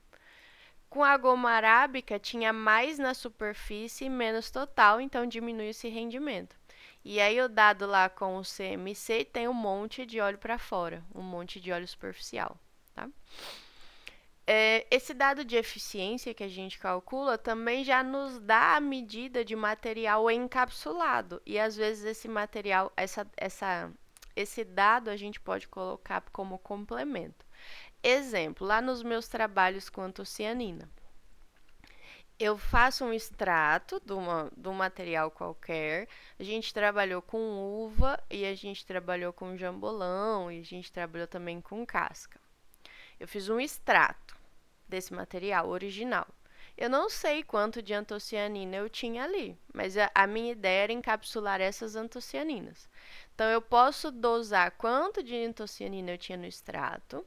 S1: Com a goma arábica, tinha mais na superfície e menos total, então diminui esse rendimento. E aí, o dado lá com o CMC tem um monte de óleo para fora, um monte de óleo superficial, tá? Esse dado de eficiência que a gente calcula também já nos dá a medida de material encapsulado. E às vezes esse material, esse dado a gente pode colocar como complemento. Exemplo, lá nos meus trabalhos com antocianina. Eu faço um extrato de um material qualquer. A gente trabalhou com uva e a gente trabalhou com jambolão e a gente trabalhou também com casca. Eu fiz um extrato desse material original. Eu não sei quanto de antocianina eu tinha ali, mas a minha ideia era encapsular essas antocianinas. Então, eu posso dosar quanto de antocianina eu tinha no extrato.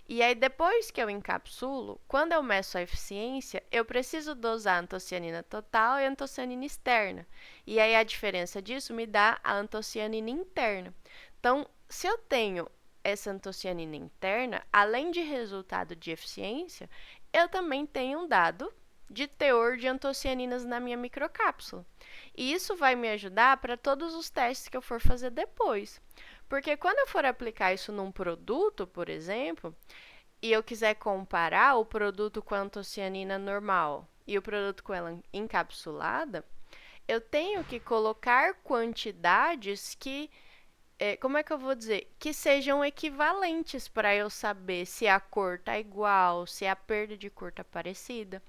S1: E aí, depois que eu encapsulo, quando eu meço a eficiência, eu preciso dosar a antocianina total e a antocianina externa. E aí, a diferença disso me dá a antocianina interna. Então, se eu tenho essa antocianina interna, além de resultado de eficiência, eu também tenho um dado de teor de antocianinas na minha microcápsula. E isso vai me ajudar para todos os testes que eu for fazer depois. Porque quando eu for aplicar isso num produto, por exemplo, e eu quiser comparar o produto com a antocianina normal e o produto com ela encapsulada, eu tenho que colocar quantidades que, como é que eu vou dizer? Que sejam equivalentes para eu saber se a cor tá igual, se a perda de cor tá parecida.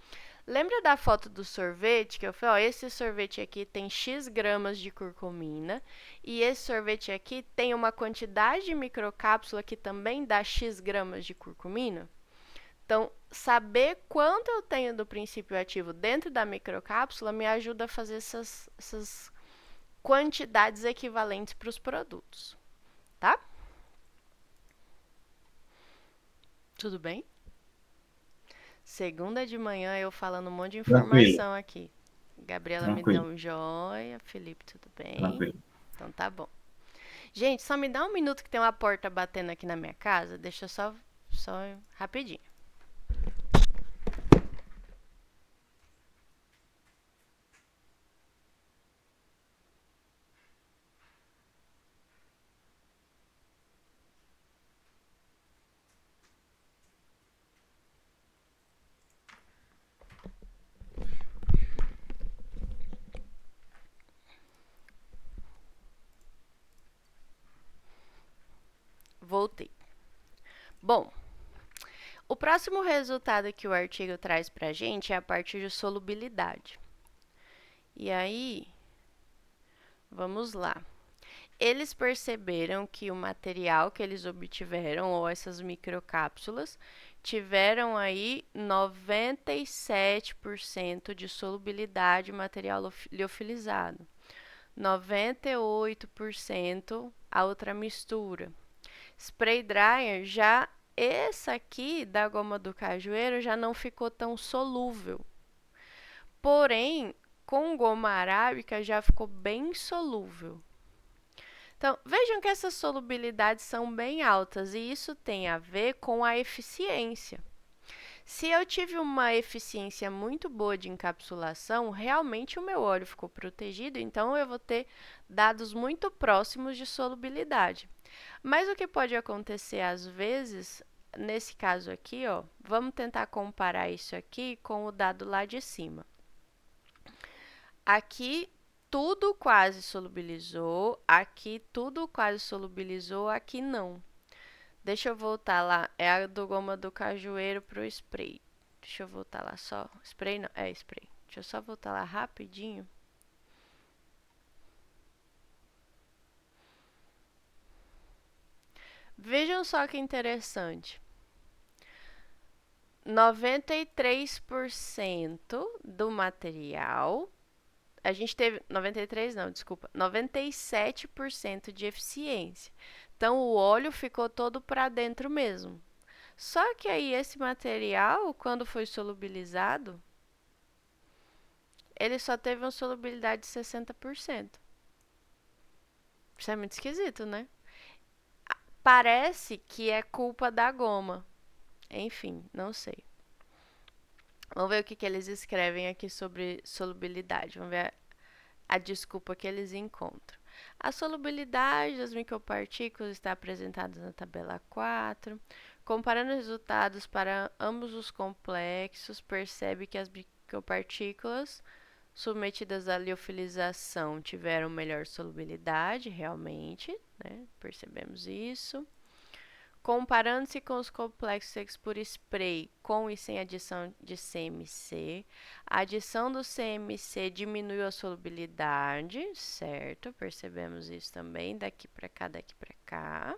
S1: Lembra da foto do sorvete que eu falei, ó, esse sorvete aqui tem X gramas de curcumina e esse sorvete aqui tem uma quantidade de microcápsula que também dá X gramas de curcumina? Então, saber quanto eu tenho do princípio ativo dentro da microcápsula me ajuda a fazer essas quantidades equivalentes para os produtos, tá? Tudo bem? Segunda de manhã eu falando um monte de
S2: Tranquilo,
S1: informação aqui. Gabriela me dá
S2: tranquilo,
S1: um joia. Felipe, tudo bem?
S2: tranquilo.
S1: Então tá bom. Gente, só me dá um minuto que tem uma porta batendo aqui na minha casa. Deixa eu só rapidinho. Voltei. Bom, o próximo resultado que o artigo traz pra gente é a parte de solubilidade. E aí, vamos lá. Eles perceberam que o material que eles obtiveram, ou essas microcápsulas, tiveram aí 97% de solubilidade em material liofilizado, 98% a outra mistura. Spray dryer já essa aqui da goma do cajueiro já não ficou tão solúvel. Porém, com goma arábica já ficou bem solúvel. Então, vejam que essas solubilidades são bem altas e isso tem a ver com a eficiência. Se eu tive uma eficiência muito boa de encapsulação, realmente o meu óleo ficou protegido, então eu vou ter dados muito próximos de solubilidade. Mas o que pode acontecer às vezes, nesse caso aqui, ó, vamos tentar comparar isso aqui com o dado lá de cima. Aqui tudo quase solubilizou, aqui tudo quase solubilizou, aqui não. Deixa eu voltar lá, é a do goma do cajueiro pro spray. Deixa eu voltar lá só. Spray não, é spray. Deixa eu só voltar lá rapidinho. Vejam só que interessante. 93% do material, a gente teve 93 não, desculpa, 97% de eficiência. Então o óleo ficou todo para dentro mesmo. Só que aí esse material, quando foi solubilizado, ele só teve uma solubilidade de 60%. Isso é muito esquisito, né? Parece que é culpa da goma. Enfim, não sei. Vamos ver o que eles escrevem aqui sobre solubilidade. Vamos ver a desculpa que eles encontram. A solubilidade das micropartículas está apresentada na tabela 4. Comparando os resultados para ambos os complexos, percebe que as micropartículas submetidas à liofilização tiveram melhor solubilidade, realmente, né? Percebemos isso. Comparando-se com os complexos feitos por spray com e sem adição de CMC, a adição do CMC diminuiu a solubilidade, certo? Percebemos isso também, daqui para cá, daqui para cá.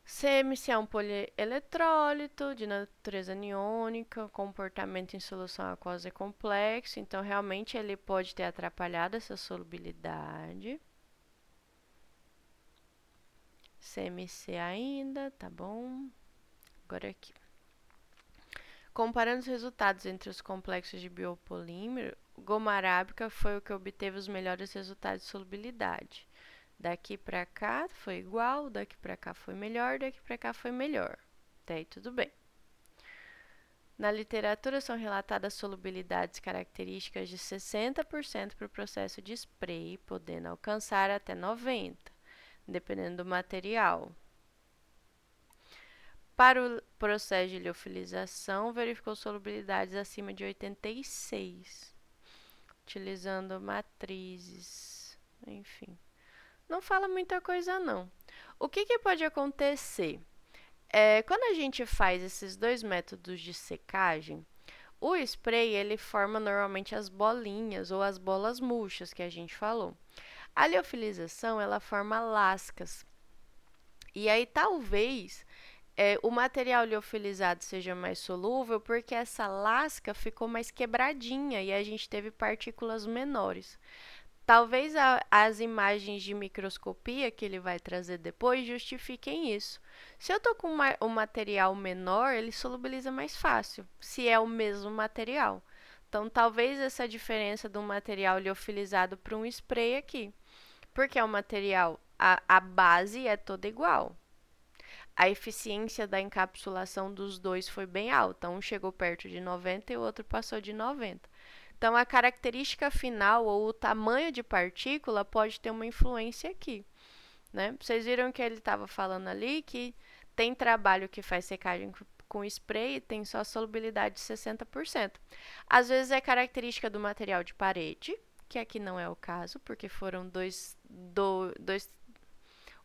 S1: CMC é um polieletrólito de natureza aniônica, comportamento em solução aquosa é complexo, então realmente ele pode ter atrapalhado essa solubilidade. CMC ainda, tá bom? Agora aqui. Comparando os resultados entre os complexos de biopolímero, goma arábica foi o que obteve os melhores resultados de solubilidade. Daqui para cá foi igual, daqui para cá foi melhor, daqui para cá foi melhor. Até aí tudo bem. Na literatura são relatadas solubilidades características de 60% para o processo de spray, podendo alcançar até 90%, dependendo do material. Para o processo de liofilização, verificou solubilidades acima de 86%. utilizando matrizes, enfim. Não fala muita coisa, não. O que pode acontecer? Quando a gente faz esses dois métodos de secagem, o spray ele forma normalmente as bolinhas ou as bolas murchas que a gente falou. A liofilização ela forma lascas. E aí talvez o material liofilizado seja mais solúvel porque essa lasca ficou mais quebradinha e a gente teve partículas menores. Talvez as imagens de microscopia que ele vai trazer depois justifiquem isso. Se eu estou com um material menor, ele solubiliza mais fácil, se é o mesmo material. Então, talvez essa diferença do material liofilizado para um spray aqui. Porque é um material, a base é toda igual. A eficiência da encapsulação dos dois foi bem alta. Um chegou perto de 90 e o outro passou de 90. Então, a característica final ou o tamanho de partícula pode ter uma influência aqui. Né? Vocês viram que ele estava falando ali que tem trabalho que faz secagem com spray e tem só solubilidade de 60%. Às vezes é característica do material de parede, que aqui não é o caso, porque foram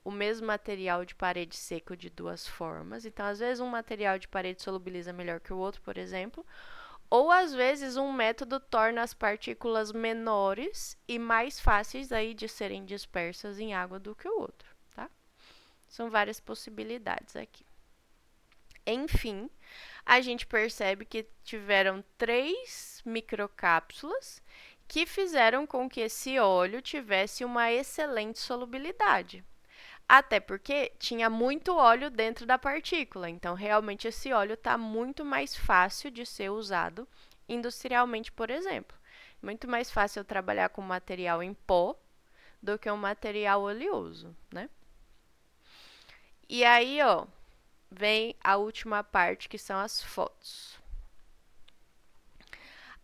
S1: o mesmo material de parede seco de duas formas. Então, às vezes um material de parede solubiliza melhor que o outro, por exemplo. Ou às vezes um método torna as partículas menores e mais fáceis aí de serem dispersas em água do que o outro, tá? São várias possibilidades aqui. Enfim, a gente percebe que tiveram 3 microcápsulas que fizeram com que esse óleo tivesse uma excelente solubilidade. Até porque tinha muito óleo dentro da partícula, então realmente esse óleo está muito mais fácil de ser usado industrialmente, por exemplo. Muito mais fácil eu trabalhar com material em pó do que um material oleoso, né? E aí, ó, vem a última parte que são as fotos.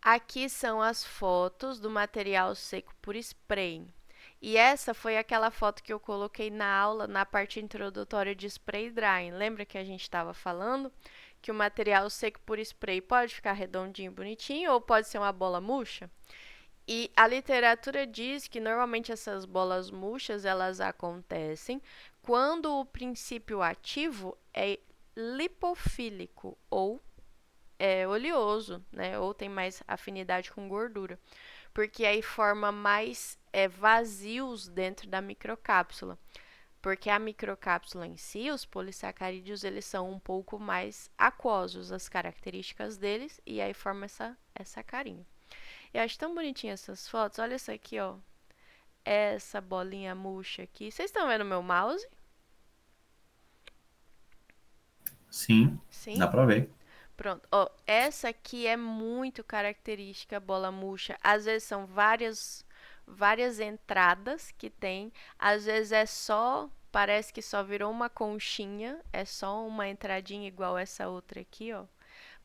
S1: Aqui são as fotos do material seco por spray. E essa foi aquela foto que eu coloquei na aula, na parte introdutória de spray drying. Lembra que a gente estava falando que o material seco por spray pode ficar redondinho, bonitinho, ou pode ser uma bola murcha? E a literatura diz que normalmente essas bolas murchas elas acontecem quando o princípio ativo é lipofílico ou oleoso, né? Ou tem mais afinidade com gordura, porque aí forma mais vazios dentro da microcápsula. Porque a microcápsula em si, os polissacarídeos, eles são um pouco mais aquosos, as características deles, e aí forma essa carinha. Eu acho tão bonitinha essas fotos. Olha essa aqui, ó. Essa bolinha murcha aqui. Vocês estão vendo meu mouse?
S2: Sim,
S1: Sim?
S2: dá para ver.
S1: Pronto. Ó, essa aqui é muito característica bola murcha. Às vezes são várias entradas que tem. Às vezes é só, parece que só virou uma conchinha. É só uma entradinha igual essa outra aqui, ó.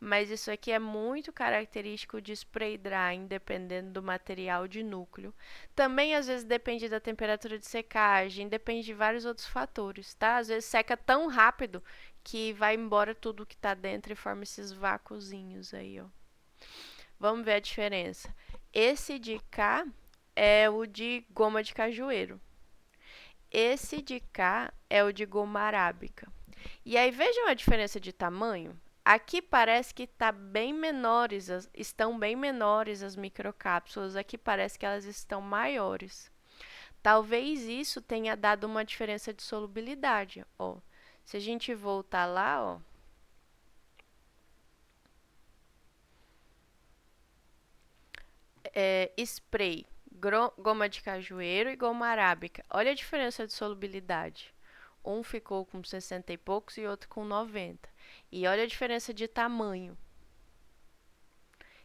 S1: Mas isso aqui é muito característico de spray drying, dependendo do material de núcleo. Também, às vezes, depende da temperatura de secagem, depende de vários outros fatores, tá? Às vezes seca tão rápido que vai embora tudo que tá dentro e forma esses vácuozinhos aí, ó. Vamos ver a diferença. Esse de cá é o de goma de cajueiro. Esse de cá é o de goma arábica. E aí, vejam a diferença de tamanho. Aqui parece que estão bem menores as microcápsulas. Aqui parece que elas estão maiores. Talvez isso tenha dado uma diferença de solubilidade. Ó, se a gente voltar lá, ó, spray, goma de cajueiro e goma arábica. Olha a diferença de solubilidade. Um ficou com 60 e poucos e outro com 90. E olha a diferença de tamanho.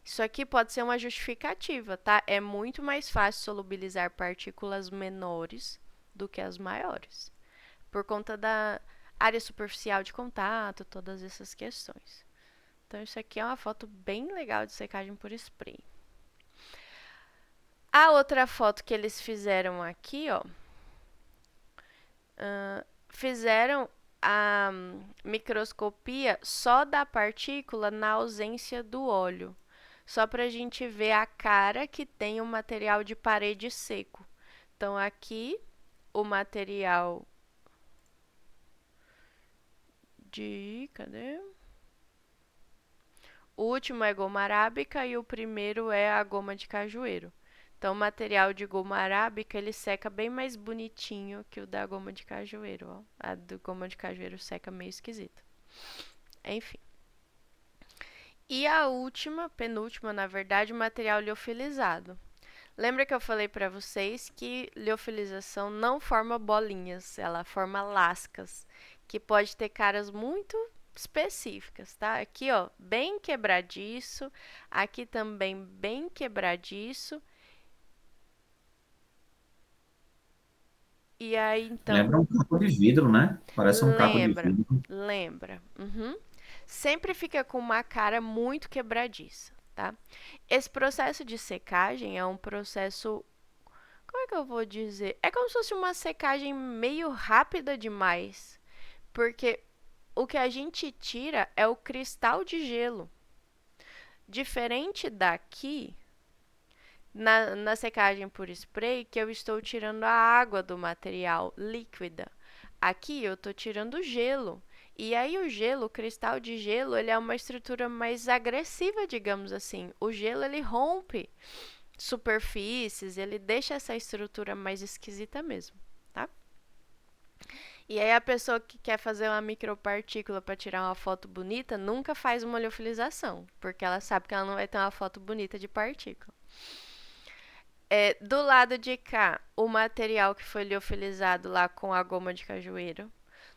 S1: Isso aqui pode ser uma justificativa, tá? É muito mais fácil solubilizar partículas menores do que as maiores, por conta da área superficial de contato, todas essas questões. Então, isso aqui é uma foto bem legal de secagem por spray. A outra foto que eles fizeram aqui, ó, fizeram a microscopia só da partícula na ausência do óleo. só para a gente ver a cara que tem o material de parede seco. Então, aqui, o material de... Cadê? O último é goma arábica e o primeiro é a goma de cajueiro. Então, o material de goma arábica, ele seca bem mais bonitinho que o da goma de cajueiro, ó. A do goma de cajueiro seca meio esquisito. Enfim. E a última, penúltima, na verdade, o material liofilizado. Lembra que eu falei para vocês que liofilização não forma bolinhas, ela forma lascas, que pode ter caras muito específicas, tá? Aqui, ó, bem quebradiço, aqui também bem quebradiço. E aí, então,
S2: Lembra um caco de vidro, né? Parece um caco de
S1: lembra,
S2: vidro.
S1: lembra. Uhum. Sempre fica com uma cara muito quebradiça, tá? Esse processo de secagem é um processo, como é que eu vou dizer? É como se fosse uma secagem meio rápida demais, porque o que a gente tira é o cristal de gelo. Diferente daqui, na secagem por spray, que eu estou tirando a água do material líquida. Aqui eu estou tirando gelo. E aí o gelo, o cristal de gelo, ele é uma estrutura mais agressiva, digamos assim. O gelo, ele rompe superfícies, ele deixa essa estrutura mais esquisita mesmo, tá? E aí a pessoa que quer fazer uma micropartícula para tirar uma foto bonita, nunca faz uma liofilização, porque ela sabe que ela não vai ter uma foto bonita de partícula. Do lado de cá, o material que foi liofilizado lá com a goma de cajueiro.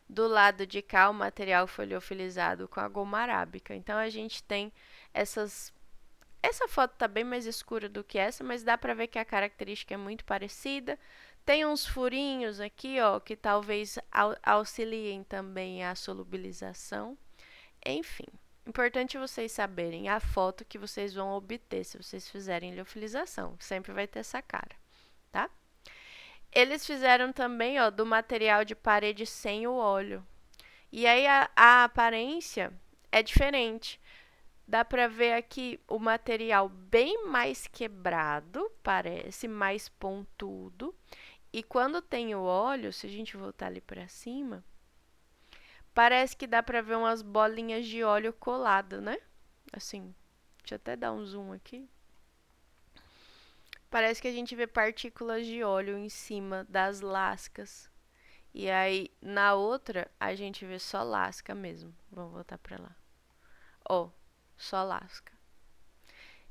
S1: Do lado de cá, o material que foi liofilizado com a goma arábica. Então, a gente tem essas... Essa foto está bem mais escura do que essa, mas dá para ver que a característica é muito parecida. Tem uns furinhos aqui, ó, que talvez auxiliem também a solubilização. Enfim, importante vocês saberem a foto que vocês vão obter se vocês fizerem liofilização. Sempre vai ter essa cara, tá? Eles fizeram também, ó, do material de parede sem o óleo. E aí a aparência é diferente. Dá pra ver aqui o material bem mais quebrado, parece mais pontudo. E quando tem o óleo, se a gente voltar ali pra cima, parece que dá pra ver umas bolinhas de óleo colado, né? Assim, deixa eu até dar um zoom aqui. Parece que a gente vê partículas de óleo em cima das lascas. E aí, na outra, a gente vê só lasca mesmo. Vamos voltar pra lá. Ó, só lasca.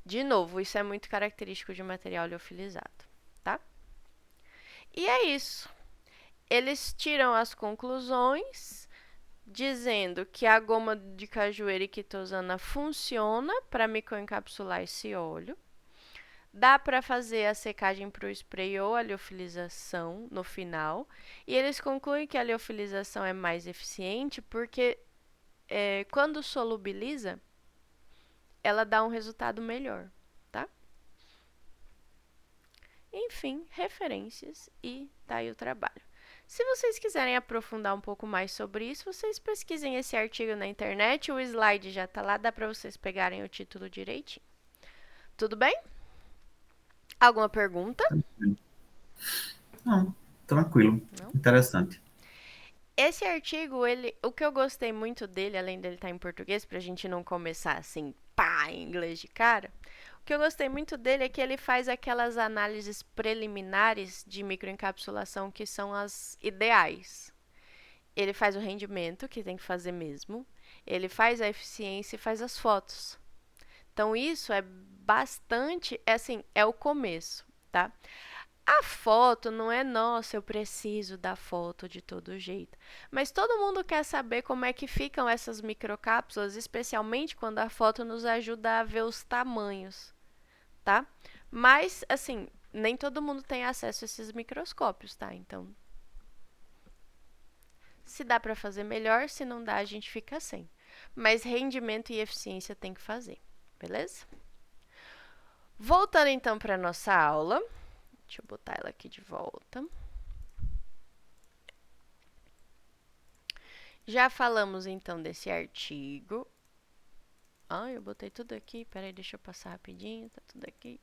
S1: De novo, isso é muito característico de material liofilizado, tá? E é isso. Eles tiram as conclusões dizendo que a goma de cajueiro e quitosana funciona para microencapsular esse óleo. Dá para fazer a secagem para o spray ou a liofilização no final. E eles concluem que a liofilização é mais eficiente porque quando solubiliza, ela dá um resultado melhor, tá? Enfim, referências e tá aí o trabalho. Se vocês quiserem aprofundar um pouco mais sobre isso, vocês pesquisem esse artigo na internet, o slide já tá lá, dá para vocês pegarem o título direitinho. Tudo bem? Alguma pergunta?
S2: Não, tranquilo.
S1: Não?
S2: Interessante.
S1: Esse artigo, o que eu gostei muito dele, além dele estar em português, pra gente não começar assim, pá, em inglês de cara, o que eu gostei muito dele é que ele faz aquelas análises preliminares de microencapsulação que são as ideais. Ele faz o rendimento, que tem que fazer mesmo, ele faz a eficiência e faz as fotos. Então, isso é bastante, assim, é o começo, tá? A foto não é, nossa, eu preciso da foto de todo jeito. Mas todo mundo quer saber como é que ficam essas microcápsulas, especialmente quando a foto nos ajuda a ver os tamanhos, tá? Mas, assim, nem todo mundo tem acesso a esses microscópios, tá? Então, se dá para fazer melhor, se não dá, a gente fica sem. Mas rendimento e eficiência tem que fazer, beleza? Voltando então para nossa aula. Deixa eu botar ela aqui de volta. Já falamos então desse artigo. Ai, eu botei tudo aqui. Peraí, deixa eu passar rapidinho. Tá tudo aqui.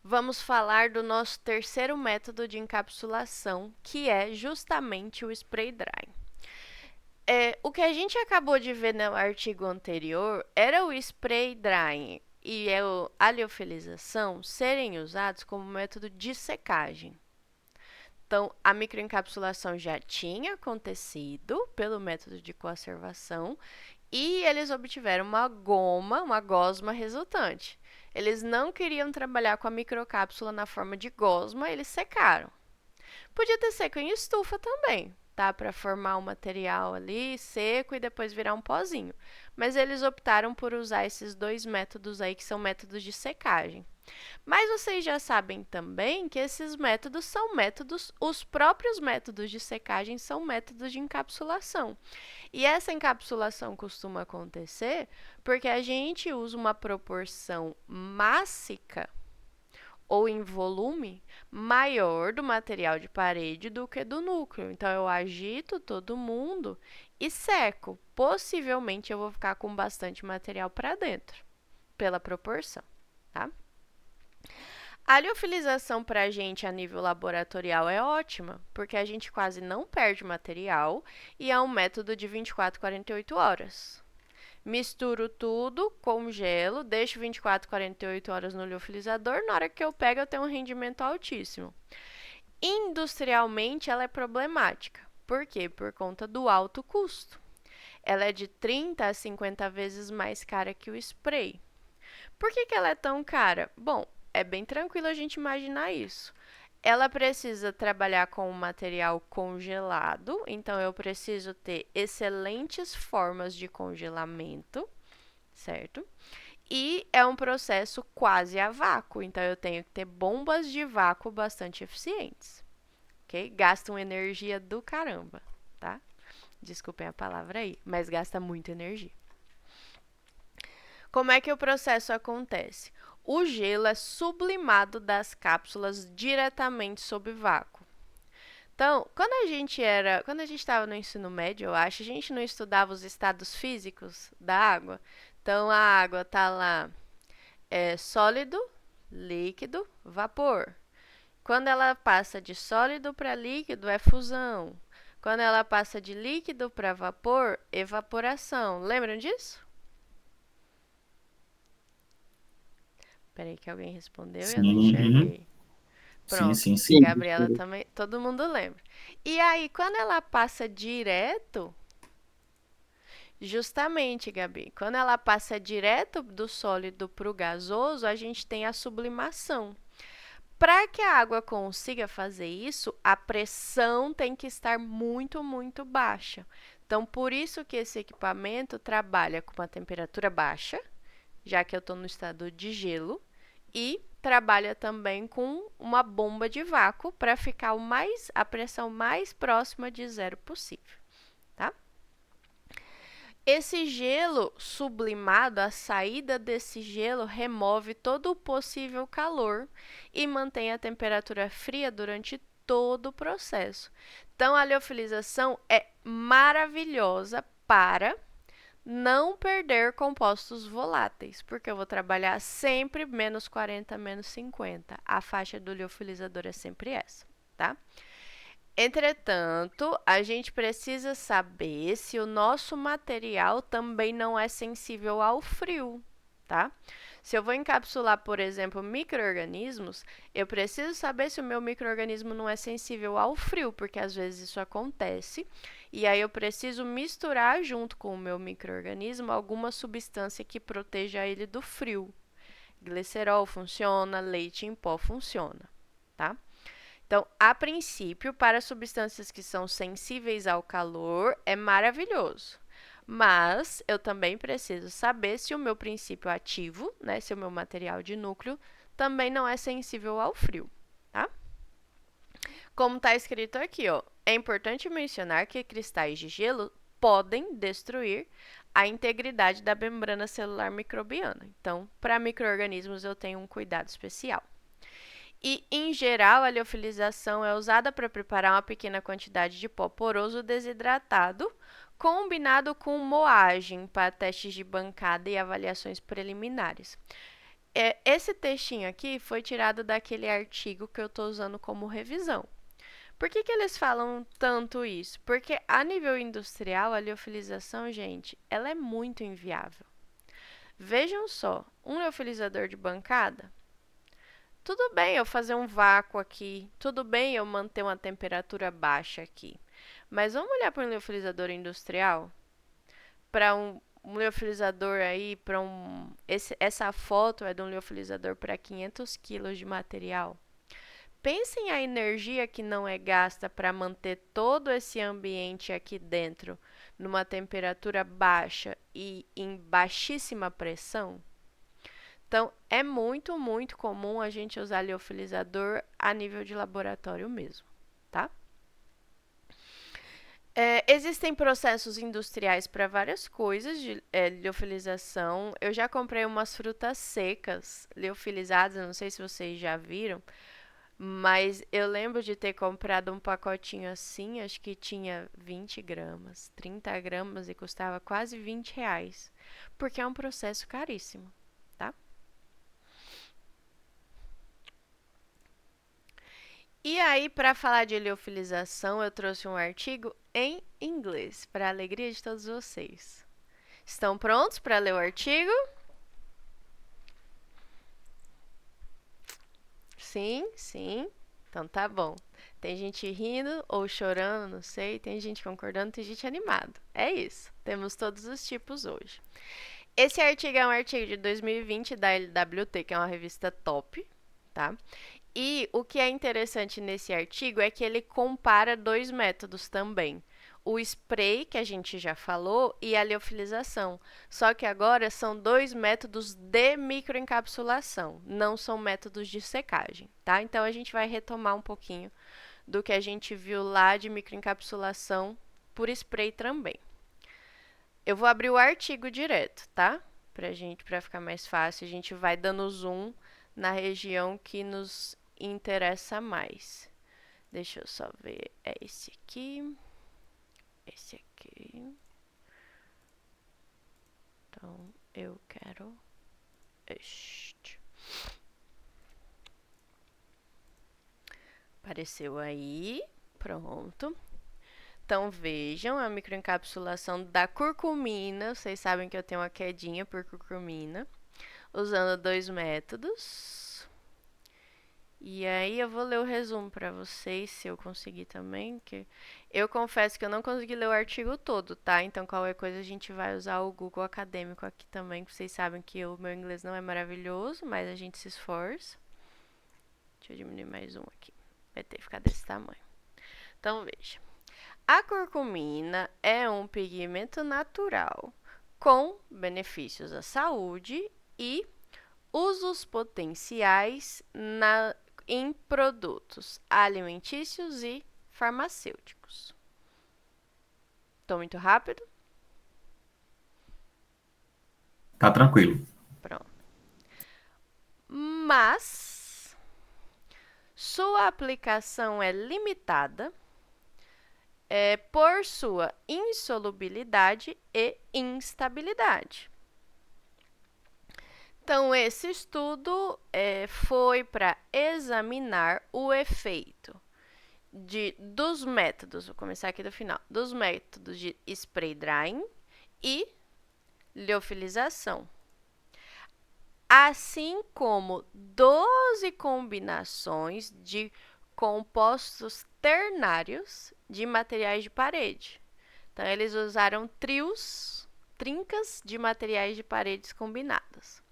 S1: Vamos falar do nosso terceiro método de encapsulação, que é justamente o spray drying. O que a gente acabou de ver no artigo anterior era o spray drying e a liofilização serem usados como método de secagem. Então, a microencapsulação já tinha acontecido pelo método de coacervação e eles obtiveram uma gosma resultante. Eles não queriam trabalhar com a microcápsula na forma de gosma, eles secaram. Podia ter seco em estufa também, tá? Para formar um material ali seco e depois virar um pozinho. Mas eles optaram por usar esses dois métodos aí, que são métodos de secagem. Mas vocês já sabem também que esses métodos são métodos, os próprios métodos de secagem são métodos de encapsulação. E essa encapsulação costuma acontecer porque a gente usa uma proporção mássica ou em volume maior do material de parede do que do núcleo. Então, eu agito todo mundo e seco. Possivelmente, eu vou ficar com bastante material para dentro, pela proporção, tá? A liofilização para a gente a nível laboratorial é ótima, porque a gente quase não perde material e é um método de 24 a 48 horas. Misturo tudo, congelo, deixo 24 a 48 horas no liofilizador. Na hora que eu pego, eu tenho um rendimento altíssimo. Industrialmente, ela é problemática. Por quê? Por conta do alto custo. Ela é de 30 a 50 vezes mais cara que o spray. Por que ela é tão cara? Bom, é bem tranquilo a gente imaginar isso. Ela precisa trabalhar com um material congelado, então eu preciso ter excelentes formas de congelamento, certo? E é um processo quase a vácuo, então eu tenho que ter bombas de vácuo bastante eficientes, ok? Gastam energia do caramba, tá? Desculpem a palavra aí, mas gasta muita energia. Como é que o processo acontece? O gelo é sublimado das cápsulas diretamente sob vácuo. Então, quando a gente estava no ensino médio, eu acho, a gente não estudava os estados físicos da água. Então, a água está lá, sólido, líquido, vapor. Quando ela passa de sólido para líquido, é fusão. Quando ela passa de líquido para vapor, evaporação. Lembram disso? Peraí que alguém respondeu e eu não enxerguei. Pronto,
S2: Sim.
S1: Gabriela também, todo mundo lembra. E aí, quando ela passa direto, justamente, Gabi, quando ela passa direto do sólido para o gasoso, a gente tem a sublimação. Para que a água consiga fazer isso, a pressão tem que estar muito, muito baixa. Então, por isso que esse equipamento trabalha com uma temperatura baixa, já que eu estou no estado de gelo, e trabalha também com uma bomba de vácuo para ficar a pressão mais próxima de zero possível, tá? Esse gelo sublimado, a saída desse gelo remove todo o possível calor e mantém a temperatura fria durante todo o processo. Então, a liofilização é maravilhosa para não perder compostos voláteis, porque eu vou trabalhar sempre menos 40, menos 50. A faixa do liofilizador é sempre essa, tá? Entretanto, a gente precisa saber se o nosso material também não é sensível ao frio, tá? Se eu vou encapsular, por exemplo, micro-organismos, eu preciso saber se o meu micro-organismo não é sensível ao frio, porque às vezes isso acontece, e aí eu preciso misturar junto com o meu micro-organismo alguma substância que proteja ele do frio. Glicerol funciona, leite em pó funciona, tá? Então, a princípio, para substâncias que são sensíveis ao calor, é maravilhoso. Mas eu também preciso saber se o meu princípio ativo, né, se o meu material de núcleo, também não é sensível ao frio, tá? Como está escrito aqui, ó, é importante mencionar que cristais de gelo podem destruir a integridade da membrana celular microbiana. Então, para micro-organismos, eu tenho um cuidado especial. E, em geral, a liofilização é usada para preparar uma pequena quantidade de pó poroso desidratado combinado com moagem para testes de bancada e avaliações preliminares. Esse textinho aqui foi tirado daquele artigo que eu estou usando como revisão. Por que eles falam tanto isso? Porque a nível industrial, a liofilização, gente, ela é muito inviável. Vejam só, um liofilizador de bancada, tudo bem eu fazer um vácuo aqui, tudo bem eu manter uma temperatura baixa aqui, mas vamos olhar para um liofilizador industrial? Para um liofilizador aí, essa foto é de um liofilizador para 500 kg de material. Pensem a energia que não é gasta para manter todo esse ambiente aqui dentro numa temperatura baixa e em baixíssima pressão. Então, é muito, muito comum a gente usar liofilizador a nível de laboratório mesmo, tá? Existem processos industriais para várias coisas de liofilização. Eu já comprei umas frutas secas liofilizadas, não sei se vocês já viram, mas eu lembro de ter comprado um pacotinho assim, acho que tinha 20 gramas, 30 gramas e custava quase R$ 20, porque é um processo caríssimo, tá? E aí, para falar de liofilização, eu trouxe um artigo em inglês, para a alegria de todos vocês. Estão prontos para ler o artigo? Sim, sim. Então tá bom. Tem gente rindo ou chorando, não sei. Tem gente concordando, tem gente animada. É isso. Temos todos os tipos hoje. Esse artigo é um artigo de 2020 da LWT, que é uma revista top, tá? E o que é interessante nesse artigo é que ele compara dois métodos também. O spray, que a gente já falou, e a liofilização. Só que agora são dois métodos de microencapsulação, não são métodos de secagem, tá? Então a gente vai retomar um pouquinho do que a gente viu lá de microencapsulação por spray também. Eu vou abrir o artigo direto, tá? Para ficar mais fácil, a gente vai dando zoom na região que nos interessa mais. Deixa eu só ver. É esse aqui. Esse aqui. Então, eu quero este. Apareceu aí. Pronto. Então, vejam a microencapsulação da curcumina. Vocês sabem que eu tenho uma quedinha por curcumina. Usando dois métodos. E aí eu vou ler o resumo para vocês, se eu conseguir também, que eu confesso que eu não consegui ler o artigo todo, tá? Então qualquer coisa a gente vai usar o Google Acadêmico aqui também, que vocês sabem que o meu inglês não é maravilhoso, mas a gente se esforça. Deixa eu diminuir mais um aqui. Vai ter que ficar desse tamanho. Então veja. A curcumina é um pigmento natural com benefícios à saúde e usos potenciais em produtos alimentícios e farmacêuticos. Tô muito rápido?
S2: Tá tranquilo.
S1: Pronto. Mas sua aplicação é limitada por sua insolubilidade e instabilidade. Então, esse estudo foi para examinar o efeito dos métodos, vou começar aqui do final, dos métodos de spray drying e liofilização, assim como 12 combinações de compostos ternários de materiais de parede. Então, eles usaram trincas de materiais de paredes combinadas.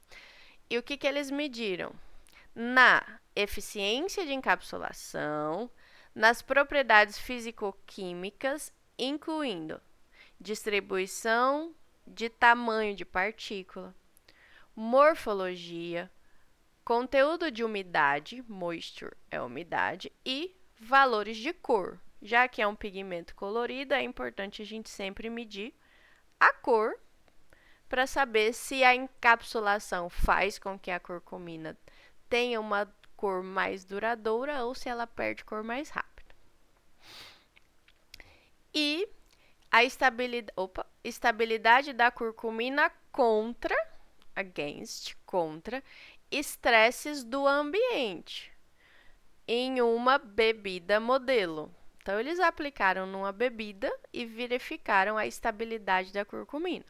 S1: E o que eles mediram? Na eficiência de encapsulação, nas propriedades físico-químicas, incluindo distribuição de tamanho de partícula, morfologia, conteúdo de umidade, moisture é umidade, e valores de cor. Já que é um pigmento colorido, é importante a gente sempre medir a cor para saber se a encapsulação faz com que a curcumina tenha uma cor mais duradoura ou se ela perde cor mais rápido. E A estabilidade da curcumina contra estresses do ambiente em uma bebida modelo. Então, eles aplicaram numa bebida e verificaram a estabilidade da curcumina.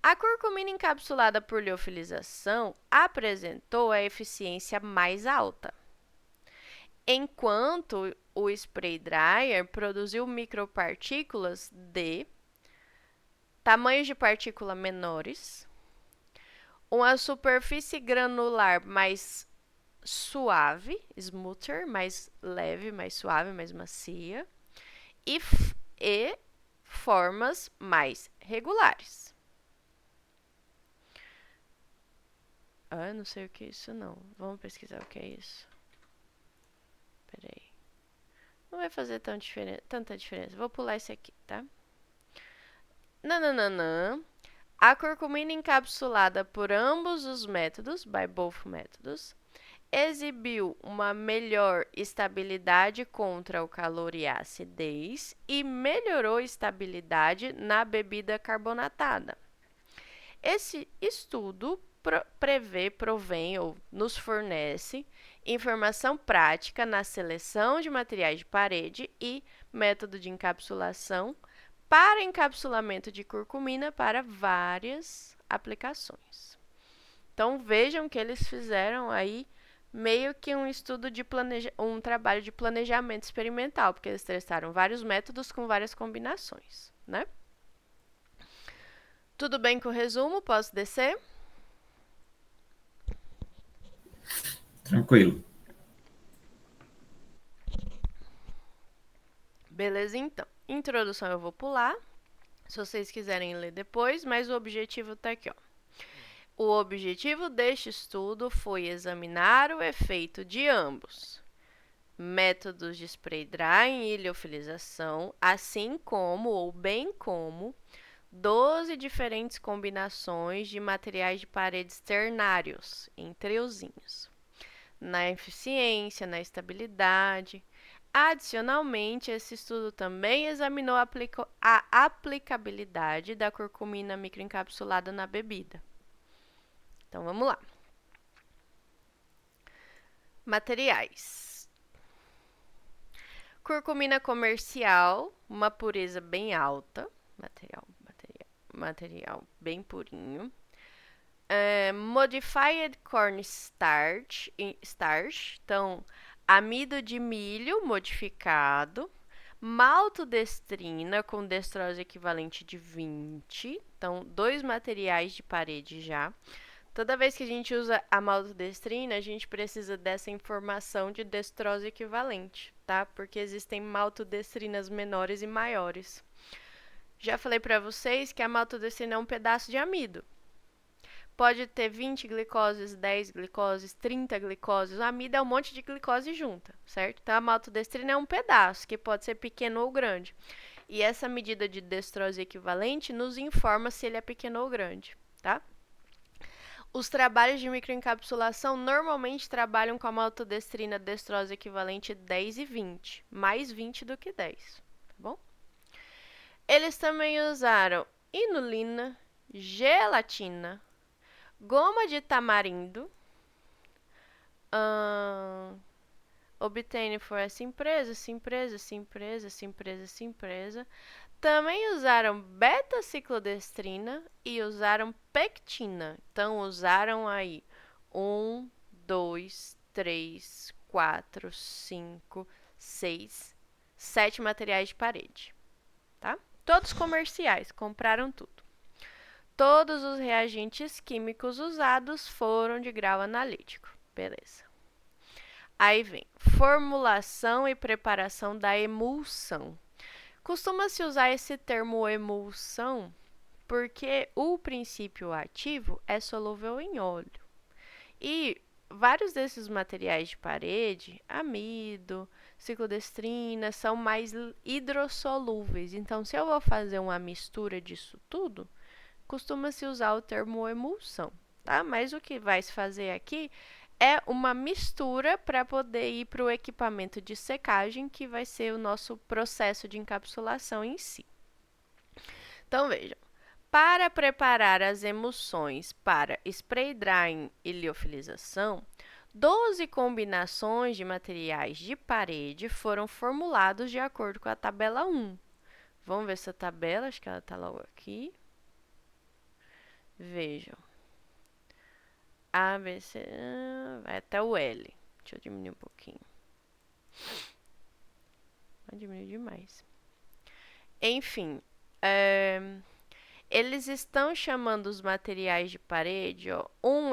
S1: A curcumina encapsulada por liofilização apresentou a eficiência mais alta, enquanto o spray dryer produziu micropartículas de tamanhos de partícula menores, uma superfície granular mais suave, smoother, mais leve, mais suave, mais macia, e formas mais regulares. Eu não sei o que é isso, não. Vamos pesquisar o que é isso. Peraí. Não vai fazer tanta diferença. Vou pular esse aqui, tá? Nananana. A curcumina encapsulada por ambos os métodos, by both methods, exibiu uma melhor estabilidade contra o calor e a acidez e melhorou a estabilidade na bebida carbonatada. Esse estudo provém ou nos fornece informação prática na seleção de materiais de parede e método de encapsulação para encapsulamento de curcumina para várias aplicações. Então, vejam que eles fizeram aí meio que um estudo de um trabalho de planejamento experimental, porque eles testaram vários métodos com várias combinações, né? Tudo bem com o resumo? Posso descer?
S2: Tranquilo.
S1: Beleza, então. Introdução eu vou pular, se vocês quiserem ler depois, mas o objetivo está aqui, ó. O objetivo deste estudo foi examinar o efeito de ambos métodos de spray drying e liofilização, assim como, ou bem como, 12 diferentes combinações de materiais de paredes ternários, em triozinhos, na eficiência, na estabilidade. Adicionalmente, esse estudo também examinou a aplicabilidade da curcumina microencapsulada na bebida. Então, vamos lá. Materiais. Curcumina comercial, uma pureza bem alta. Material bem purinho. Modified corn starch, então, amido de milho modificado, maltodestrina com destrose equivalente de 20, então, 2 materiais de parede já. Toda vez que a gente usa a maltodestrina, a gente precisa dessa informação de destrose equivalente, tá? Porque existem maltodestrinas menores e maiores. Já falei para vocês que a maltodestrina é um pedaço de amido. Pode ter 20 glicoses, 10 glicoses, 30 glicoses. O amido é um monte de glicose junta, certo? Então, a maltodestrina é um pedaço, que pode ser pequeno ou grande. E essa medida de destrose equivalente nos informa se ele é pequeno ou grande, tá? Os trabalhos de microencapsulação normalmente trabalham com a maltodestrina destrose equivalente 10 e 20, mais 20 do que 10, tá bom? Eles também usaram inulina, gelatina, goma de tamarindo, obtém for essa empresa. Também usaram beta-ciclodestrina e usaram pectina. Então, usaram aí 1, 2, 3, 4, 5, 6, 7 materiais de parede, tá? Todos comerciais, compraram tudo. Todos os reagentes químicos usados foram de grau analítico. Beleza. Aí vem formulação e preparação da emulsão. Costuma-se usar esse termo emulsão porque o princípio ativo é solúvel em óleo. E vários desses materiais de parede, amido, ciclodestrina, são mais hidrossolúveis. Então, se eu vou fazer uma mistura disso tudo, costuma-se usar o termo emulsão, tá? Mas o que vai se fazer aqui é uma mistura para poder ir para o equipamento de secagem, que vai ser o nosso processo de encapsulação em si, Então, vejam. Para preparar as emulsões para spray drying e liofilização, 12 combinações de materiais de parede foram formulados de acordo com a tabela 1. Vamos ver essa tabela, acho que ela está logo aqui. Vejam. A, B, C, vai até o L. Deixa eu diminuir um pouquinho. Vai diminuir demais. Enfim, eles estão chamando os materiais de parede, ó,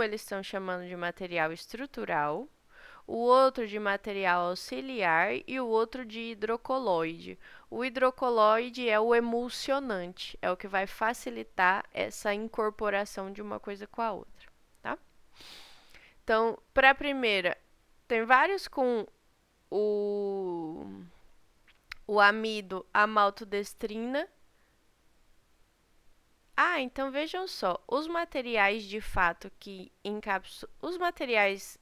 S1: eles estão chamando de material estrutural, o outro de material auxiliar e o outro de hidrocoloide. O hidrocoloide é o emulsionante, é o que vai facilitar essa incorporação de uma coisa com a outra, tá? Então, para a primeira, tem vários com o amido, a maltodestrina. Então vejam só, os materiais de fato que encapsulam, os materiais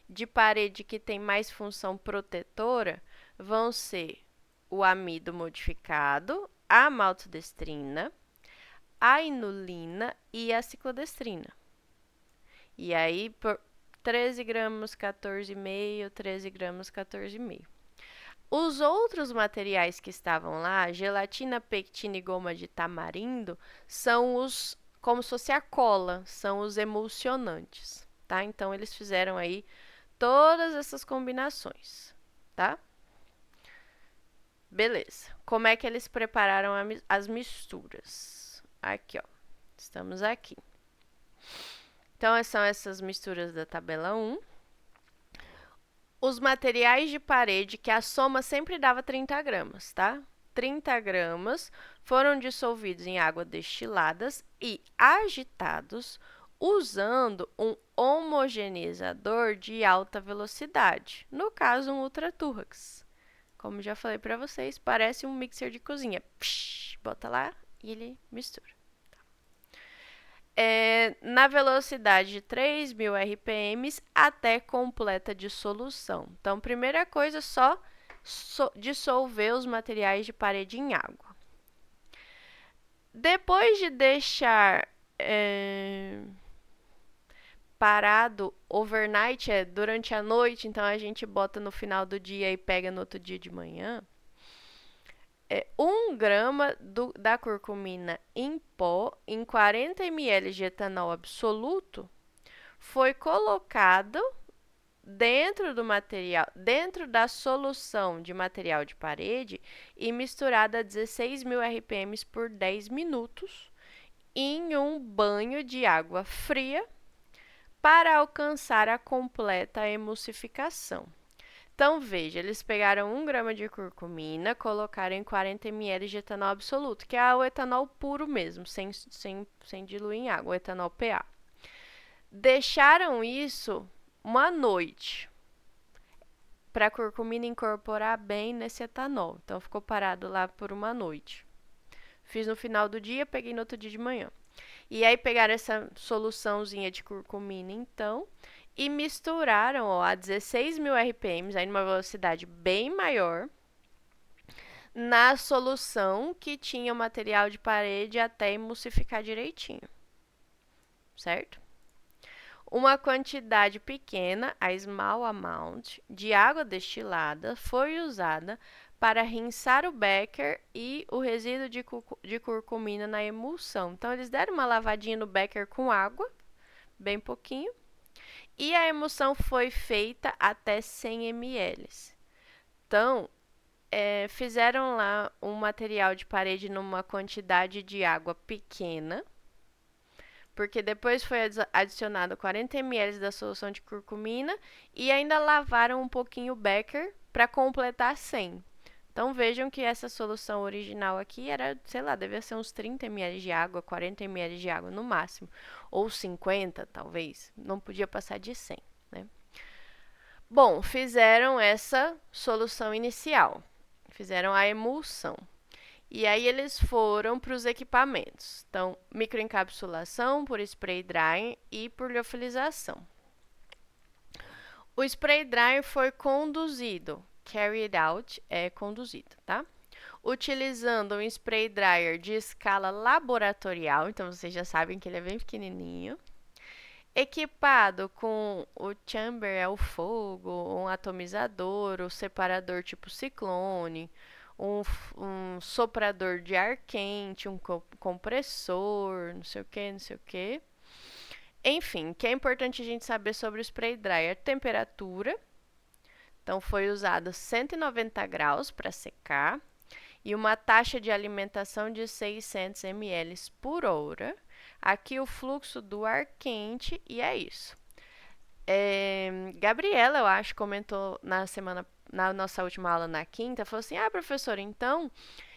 S1: de parede que tem mais função protetora vão ser o amido modificado, a maltodestrina, a inulina e a ciclodestrina. E aí, por 13 gramas, 14,5, 13 gramas, 14,5. Os outros materiais que estavam lá, gelatina, pectina e goma de tamarindo, são os, como se fosse a cola, são os emulsionantes, tá? Então, eles fizeram aí todas essas combinações, tá? Beleza. Como é que eles prepararam as misturas? Aqui, ó. Estamos aqui. Então, são essas misturas da tabela 1. Os materiais de parede, que a soma sempre dava 30 gramas, tá? 30 gramas foram dissolvidos em água destiladas e agitados usando um homogeneizador de alta velocidade, no caso um Ultra Turrax. Como já falei para vocês, parece um mixer de cozinha. Psh, bota lá e ele mistura. Na velocidade de 3.000 RPM até completa dissolução. Então, primeira coisa, só dissolver os materiais de parede em água. Depois de deixar parado overnight, durante a noite, então a gente bota no final do dia e pega no outro dia de manhã. 1 grama da curcumina em pó em 40 ml de etanol absoluto foi colocado dentro do material, dentro da solução de material de parede e misturado a 16.000 RPM por 10 minutos em um banho de água fria para alcançar a completa emulsificação. Então, veja, eles pegaram 1 grama de curcumina, colocaram em 40 ml de etanol absoluto, que é o etanol puro mesmo, sem diluir em água, o etanol PA. Deixaram isso uma noite para a curcumina incorporar bem nesse etanol. Então, ficou parado lá por uma noite. Fiz no final do dia, peguei no outro dia de manhã. E aí, pegaram essa soluçãozinha de curcumina, então, e misturaram a 16.000 RPM, aí numa velocidade bem maior, na solução que tinha o material de parede até emulsificar direitinho, certo? Uma quantidade pequena, a small amount, de água destilada foi usada para rinçar o becker e o resíduo de curcumina na emulsão. Então, eles deram uma lavadinha no becker com água, bem pouquinho, e a emulsão foi feita até 100 ml. Então, fizeram lá um material de parede numa quantidade de água pequena, porque depois foi adicionado 40 ml da solução de curcumina e ainda lavaram um pouquinho o becker para completar 100. Então, vejam que essa solução original aqui era, sei lá, devia ser uns 30 ml de água, 40 ml de água no máximo. Ou 50, talvez. Não podia passar de 100, né? Bom, fizeram essa solução inicial. Fizeram a emulsão. E aí, eles foram para os equipamentos. Então, microencapsulação por spray drying e por liofilização. O spray drying foi conduzido. Carried out é conduzido, tá? utilizando um spray dryer de escala laboratorial, então vocês já sabem que ele é bem pequenininho, equipado com o chamber, o fogo, um atomizador, o separador tipo ciclone, um soprador de ar quente, um compressor, não sei o que, não sei o que. Enfim, o que é importante a gente saber sobre o spray dryer? Temperatura. Então, foi usado 190 graus para secar e uma taxa de alimentação de 600 ml por hora. Aqui o fluxo do ar quente e é isso. Gabriela, eu acho, comentou na nossa última aula na quinta, falou assim: professora, então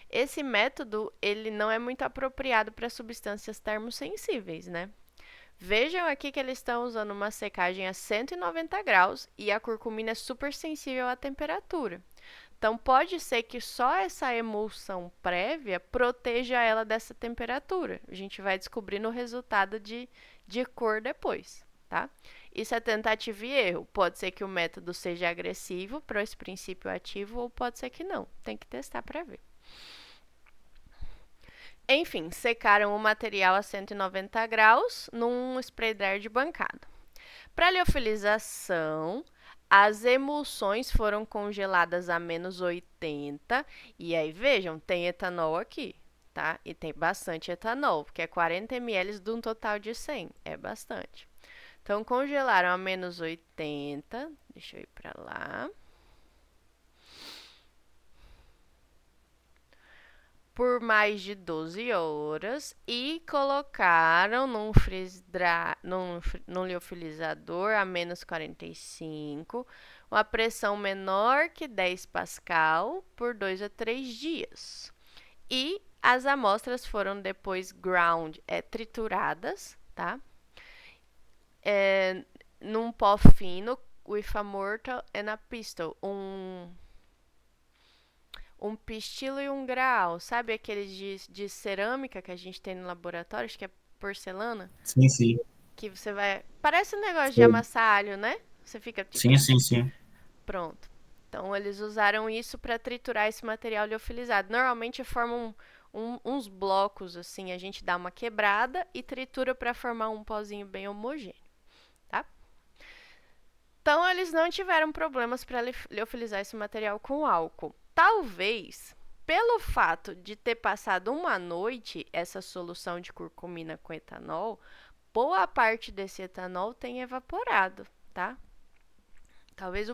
S1: esse método ele não é muito apropriado para substâncias termosensíveis, né? Vejam aqui que eles estão usando uma secagem a 190 graus e a curcumina é super sensível à temperatura. Então, pode ser que só essa emulsão prévia proteja ela dessa temperatura. A gente vai descobrir no resultado de cor depois, tá? Isso é tentativa e erro. Pode ser que o método seja agressivo para esse princípio ativo ou pode ser que não. Tem que testar para ver. Enfim, secaram o material a 190 graus num spray dryer de bancada. Para liofilização, as emulsões foram congeladas a menos 80. E aí, vejam, tem etanol aqui, tá? E tem bastante etanol, porque é 40 ml de um total de 100. É bastante. Então, congelaram a menos 80. Deixa eu ir para lá. Por mais de 12 horas e colocaram num liofilizador a menos 45, uma pressão menor que 10 pascal por 2 a 3 dias. E as amostras foram depois trituradas, tá? Num pó fino with a mortar and a pestle, um pistilo e um grau, sabe aqueles de cerâmica que a gente tem no laboratório, acho que é porcelana?
S2: Sim, sim.
S1: Que você vai... Parece um negócio de
S2: Sei.
S1: amassar alho, né? Você fica...
S2: Sim, sim, sim.
S1: Pronto. Então, eles usaram isso para triturar esse material liofilizado. Normalmente formam uns blocos, assim, a gente dá uma quebrada e tritura para formar um pozinho bem homogêneo, tá? Então, eles não tiveram problemas para liofilizar esse material com álcool. Talvez, pelo fato de ter passado uma noite essa solução de curcumina com etanol, boa parte desse etanol tenha evaporado, tá? Talvez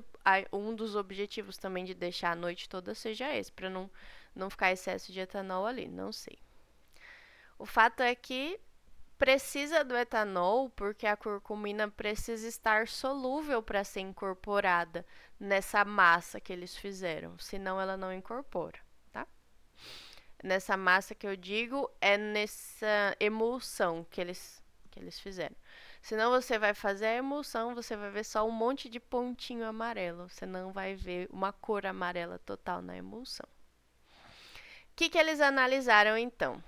S1: um dos objetivos também de deixar a noite toda seja esse, para não ficar excesso de etanol ali, não sei. O fato é que precisa do etanol porque a curcumina precisa estar solúvel para ser incorporada nessa massa que eles fizeram, senão ela não incorpora, tá? Nessa massa que eu digo é nessa emulsão que eles fizeram. Senão você vai fazer a emulsão, você vai ver só um monte de pontinho amarelo, você não vai ver uma cor amarela total na emulsão. O que eles analisaram então?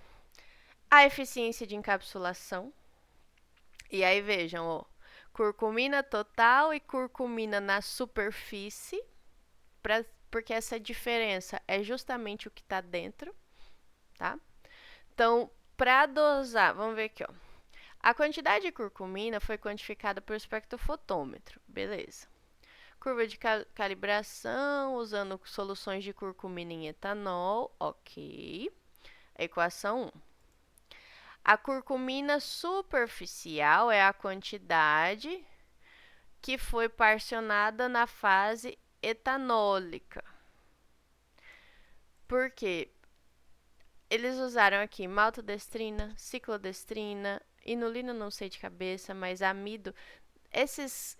S1: A eficiência de encapsulação. E aí vejam, ó, curcumina total e curcumina na superfície, porque essa diferença é justamente o que está dentro, tá? Então, para dosar, vamos ver aqui, ó. A quantidade de curcumina foi quantificada por espectrofotômetro, beleza. Curva de calibração, usando soluções de curcumina em etanol, ok. Equação 1. A curcumina superficial é a quantidade que foi parcionada na fase etanólica. Por quê? Eles usaram aqui maltodestrina, ciclodestrina, inulina não sei de cabeça, mas amido. Esses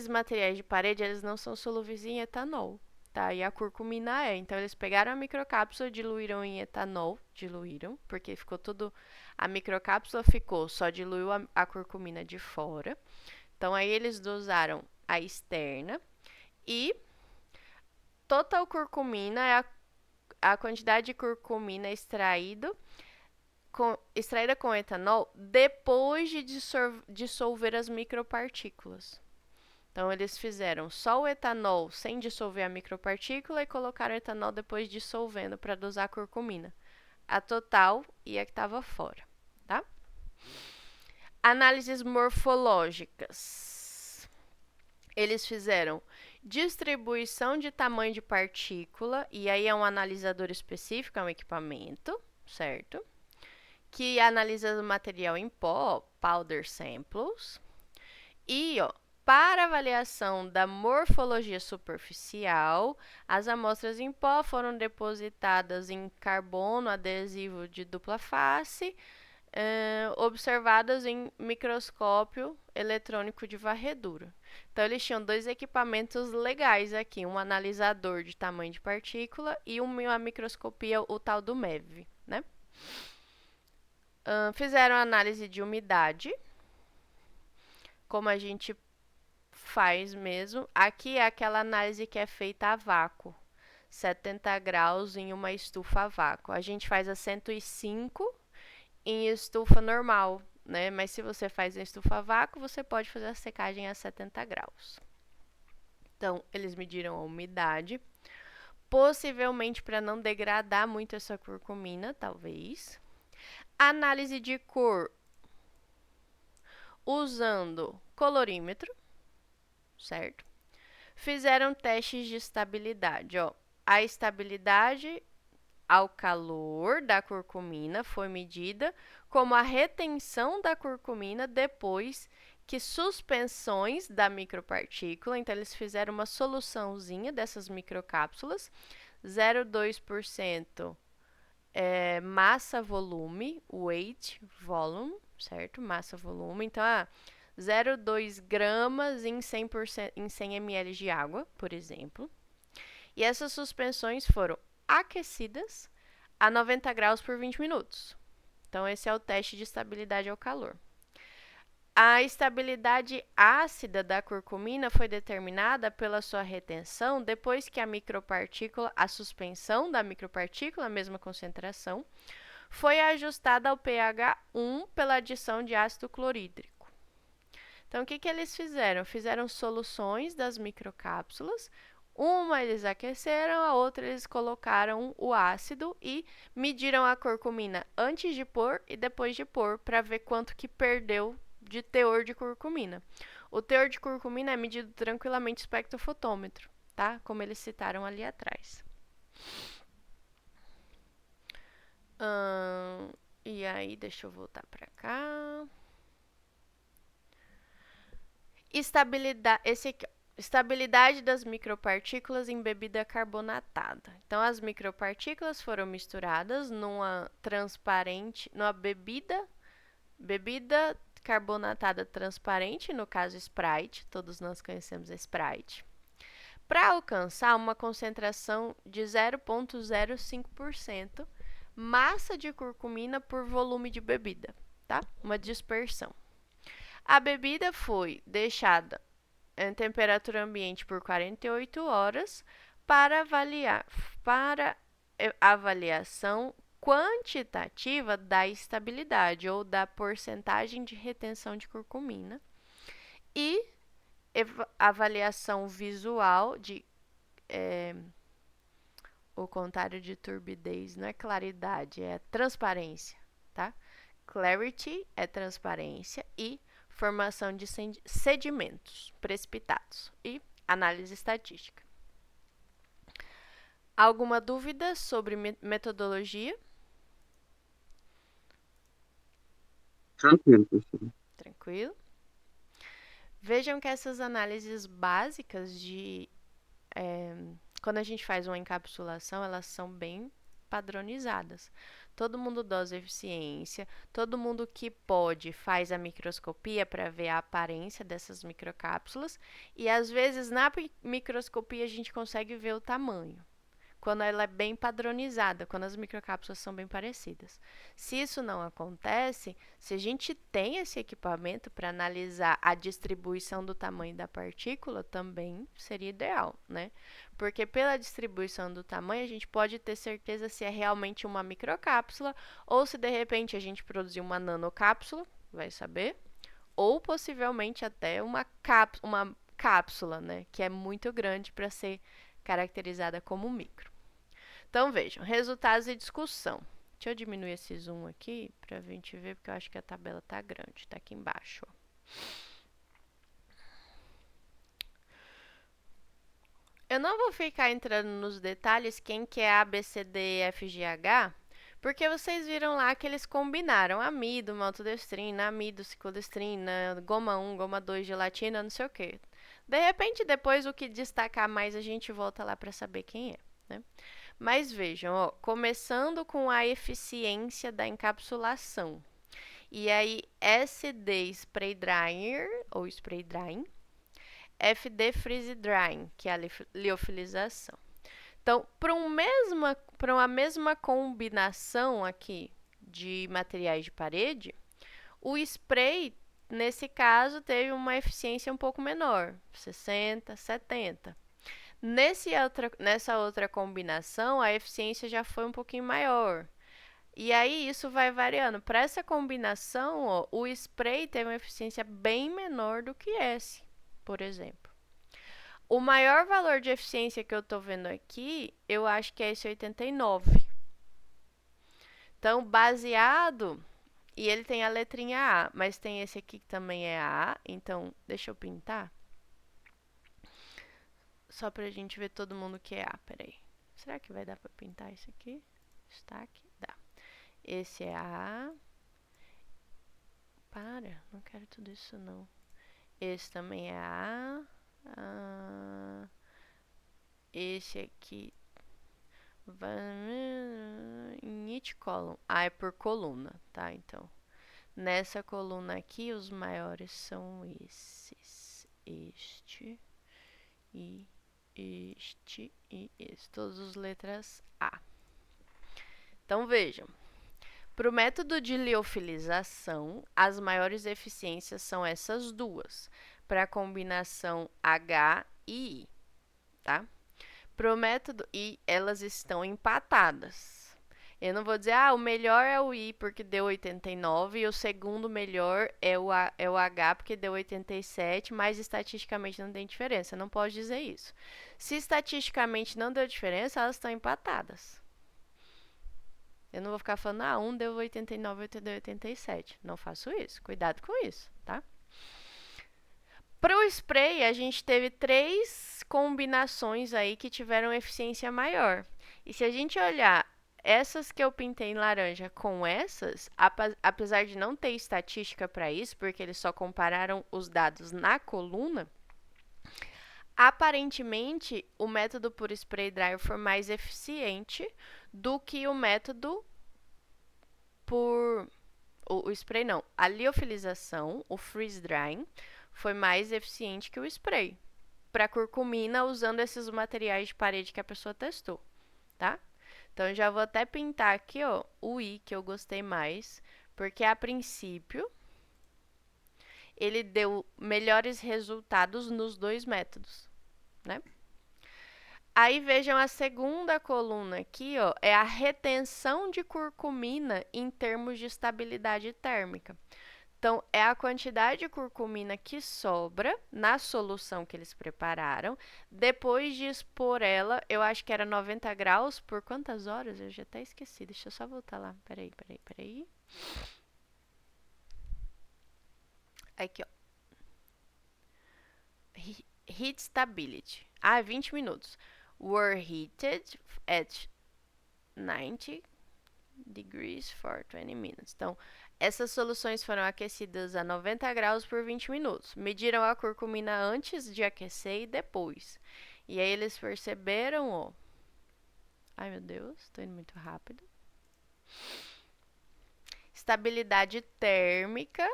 S1: materiais de parede, eles não são solúveis em etanol, tá? E a curcumina é. Então, eles pegaram a microcápsula, diluíram em etanol, porque ficou tudo... A microcápsula ficou, só diluiu a curcumina de fora. Então, aí eles dosaram a externa e total curcumina é a quantidade de curcumina extraída com etanol depois de dissolver as micropartículas. Então, eles fizeram só o etanol sem dissolver a micropartícula e colocaram o etanol depois dissolvendo para dosar a curcumina. A total e a que estava fora, tá? Análises morfológicas. Eles fizeram distribuição de tamanho de partícula, e aí é um analisador específico, é um equipamento, certo? Que analisa o material em pó, powder samples. E, para avaliação da morfologia superficial, as amostras em pó foram depositadas em carbono adesivo de dupla face, observadas em microscópio eletrônico de varredura. Então, eles tinham dois equipamentos legais aqui, um analisador de tamanho de partícula e uma microscopia, o tal do MEV, né? Fizeram análise de umidade, como a gente faz mesmo. Aqui é aquela análise que é feita a vácuo, 70 graus em uma estufa a vácuo. A gente faz a 105 em estufa normal, né? Mas se você faz em estufa a vácuo, você pode fazer a secagem a 70 graus. Então, eles mediram a umidade, possivelmente para não degradar muito essa curcumina, talvez. Análise de cor usando colorímetro, certo? Fizeram testes de estabilidade, A estabilidade ao calor da curcumina foi medida, como a retenção da curcumina depois que suspensões da micropartícula. Então, eles fizeram uma soluçãozinha dessas microcápsulas, 0,2% massa-volume, weight, volume, certo? Massa-volume. Então, 0,2 gramas em 100 ml de água, por exemplo. E essas suspensões foram aquecidas a 90 graus por 20 minutos. Então, esse é o teste de estabilidade ao calor. A estabilidade ácida da curcumina foi determinada pela sua retenção depois que a micropartícula, a suspensão da micropartícula, a mesma concentração, foi ajustada ao pH 1 pela adição de ácido clorídrico. Então, o que eles fizeram? Fizeram soluções das microcápsulas. Uma eles aqueceram, a outra eles colocaram o ácido e mediram a curcumina antes de pôr e depois de pôr para ver quanto que perdeu de teor de curcumina. O teor de curcumina é medido tranquilamente no espectrofotômetro, tá? Como eles citaram ali atrás. E aí, deixa eu voltar para cá. Estabilidade das micropartículas em bebida carbonatada. Então, as micropartículas foram misturadas numa bebida carbonatada transparente, no caso Sprite, todos nós conhecemos a Sprite, para alcançar uma concentração de 0,05% massa de curcumina por volume de bebida, tá? Uma dispersão. A bebida foi deixada em temperatura ambiente por 48 horas para avaliação quantitativa da estabilidade ou da porcentagem de retenção de curcumina e avaliação visual de o contrário de turbidez não é claridade, é transparência, tá? Clarity é transparência e formação de sedimentos precipitados e análise estatística. Alguma dúvida sobre metodologia?
S3: Tranquilo, professor.
S1: Tranquilo. Vejam que essas análises básicas quando a gente faz uma encapsulação, elas são bem padronizadas. Todo mundo dosa eficiência, todo mundo que pode faz a microscopia para ver a aparência dessas microcápsulas e às vezes na microscopia a gente consegue ver o tamanho. Quando ela é bem padronizada, quando as microcápsulas são bem parecidas. Se isso não acontece, se a gente tem esse equipamento para analisar a distribuição do tamanho da partícula, também seria ideal, né? Porque pela distribuição do tamanho, a gente pode ter certeza se é realmente uma microcápsula ou se de repente a gente produzir uma nanocápsula, vai saber, ou possivelmente até uma cápsula, né? Que é muito grande para ser caracterizada como micro. Então, vejam, resultados e discussão. Deixa eu diminuir esse zoom aqui para a gente ver, porque eu acho que a tabela está grande. Está aqui embaixo, ó. Eu não vou ficar entrando nos detalhes quem que é A, B, C, D, E, F, G, H, porque vocês viram lá que eles combinaram amido, maltodestrina, amido, ciclodestrina, goma 1, goma 2, gelatina, não sei o quê. De repente, depois o que destacar mais, a gente volta lá para saber quem é, né? Mas vejam, ó, começando com a eficiência da encapsulação. E aí, SD Spray Dryer, ou Spray Drying, FD Freeze Drying, que é a liofilização. Então, para uma mesma combinação aqui de materiais de parede, o spray, nesse caso, teve uma eficiência um pouco menor, 60, 70. Nessa outra combinação, a eficiência já foi um pouquinho maior. E aí, isso vai variando. Para essa combinação, ó, o spray teve uma eficiência bem menor do que esse, por exemplo. O maior valor de eficiência que eu estou vendo aqui, eu acho que é esse 89. Então, baseado... E ele tem a letrinha A, mas tem esse aqui que também é A. Então, deixa eu pintar. Só pra gente ver todo mundo que é A. Peraí. Será que vai dar pra pintar isso aqui? Destaque? Dá. Esse é A. Para, não quero tudo isso não. Esse também é A. Esse aqui em each column. Ah, é por coluna, tá? Então, nessa coluna aqui, os maiores são esses. Este e este e esse. Todas as letras A. Então, vejam. Para o método de liofilização, as maiores eficiências são essas duas. Para a combinação H e I, tá? Pro método I, elas estão empatadas. Eu não vou dizer, o melhor é o I porque deu 89 e o segundo melhor é o H porque deu 87, mas estatisticamente não tem diferença. Não pode dizer isso. Se estatisticamente não deu diferença, elas estão empatadas. Eu não vou ficar falando, um deu 89, outro deu 87. Não faço isso. Cuidado com isso, tá? Para o spray, a gente teve 3 combinações aí que tiveram eficiência maior. E se a gente olhar essas que eu pintei em laranja com essas, apesar de não ter estatística para isso, porque eles só compararam os dados na coluna, aparentemente o método por spray dryer foi mais eficiente do que o método por... O spray não, a liofilização, o freeze drying, foi mais eficiente que o spray para curcumina usando esses materiais de parede que a pessoa testou, tá? Então, eu já vou até pintar aqui, ó, o I que eu gostei mais, porque a princípio ele deu melhores resultados nos dois métodos, né? Aí vejam a segunda coluna aqui, ó, é a retenção de curcumina em termos de estabilidade térmica. Então, é a quantidade de curcumina que sobra na solução que eles prepararam. Depois de expor ela, eu acho que era 90 graus por quantas horas? Eu já até esqueci. Deixa eu só voltar lá. Peraí. Aqui, ó. Heat stability. 20 minutos. Were heated at 90 degrees for 20 minutes. Então, essas soluções foram aquecidas a 90 graus por 20 minutos. Mediram a curcumina antes de aquecer e depois. E aí eles perceberam, ó. Ai, meu Deus, tô indo muito rápido. Estabilidade térmica.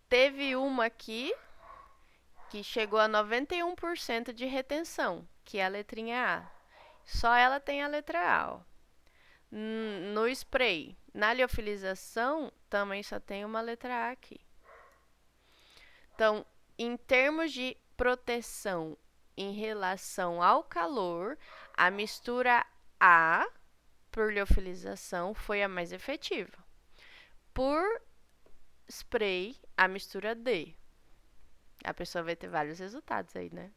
S1: Teve uma aqui que chegou a 91% de retenção, que é a letrinha A. Só ela tem a letra A, ó. No spray, na liofilização, também só tem uma letra A aqui. Então, em termos de proteção em relação ao calor, a mistura A, por liofilização, foi a mais efetiva. Por spray, a mistura D. A pessoa vai ter vários resultados aí, né?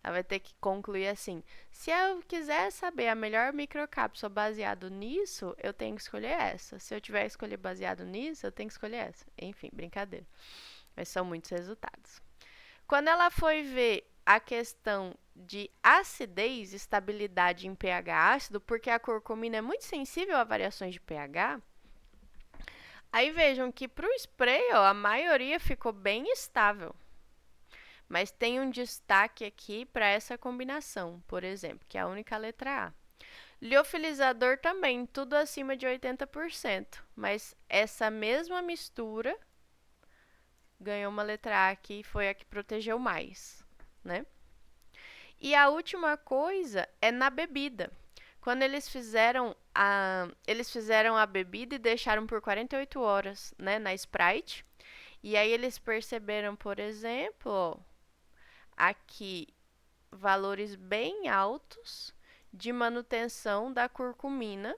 S1: Ela vai ter que concluir assim: se eu quiser saber a melhor microcápsula baseado nisso, eu tenho que escolher essa. Se eu tiver que escolher baseado nisso, eu tenho que escolher essa. Enfim, brincadeira. Mas são muitos resultados. Quando ela foi ver a questão de acidez, estabilidade em pH ácido, porque a curcumina é muito sensível a variações de pH, aí vejam que para o spray, ó, a maioria ficou bem estável. Mas tem um destaque aqui para essa combinação, por exemplo, que é a única letra A. Liofilizador também, tudo acima de 80%, mas essa mesma mistura ganhou uma letra A que foi a que protegeu mais, né? E a última coisa é na bebida. Quando eles fizeram a bebida e deixaram por 48 horas, né, na Sprite. E aí eles perceberam, por exemplo, aqui valores bem altos de manutenção da curcumina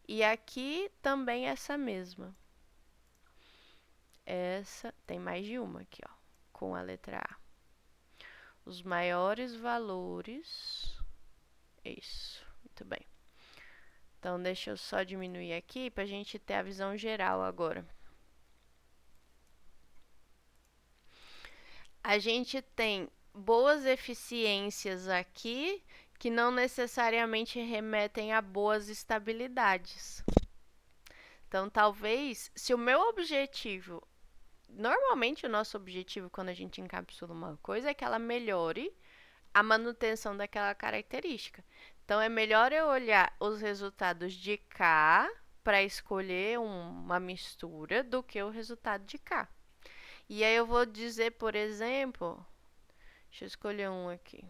S1: e aqui também essa mesma. Essa tem mais de uma aqui, ó, com a letra A. Os maiores valores. Isso, muito bem. Então deixa eu só diminuir aqui para a gente ter a visão geral agora. A gente tem boas eficiências aqui que não necessariamente remetem a boas estabilidades. Então, talvez, se o meu objetivo, normalmente o nosso objetivo quando a gente encapsula uma coisa é que ela melhore a manutenção daquela característica. Então, é melhor eu olhar os resultados de K para escolher uma mistura do que o resultado de K. E aí eu vou dizer, por exemplo, deixa eu escolher um aqui.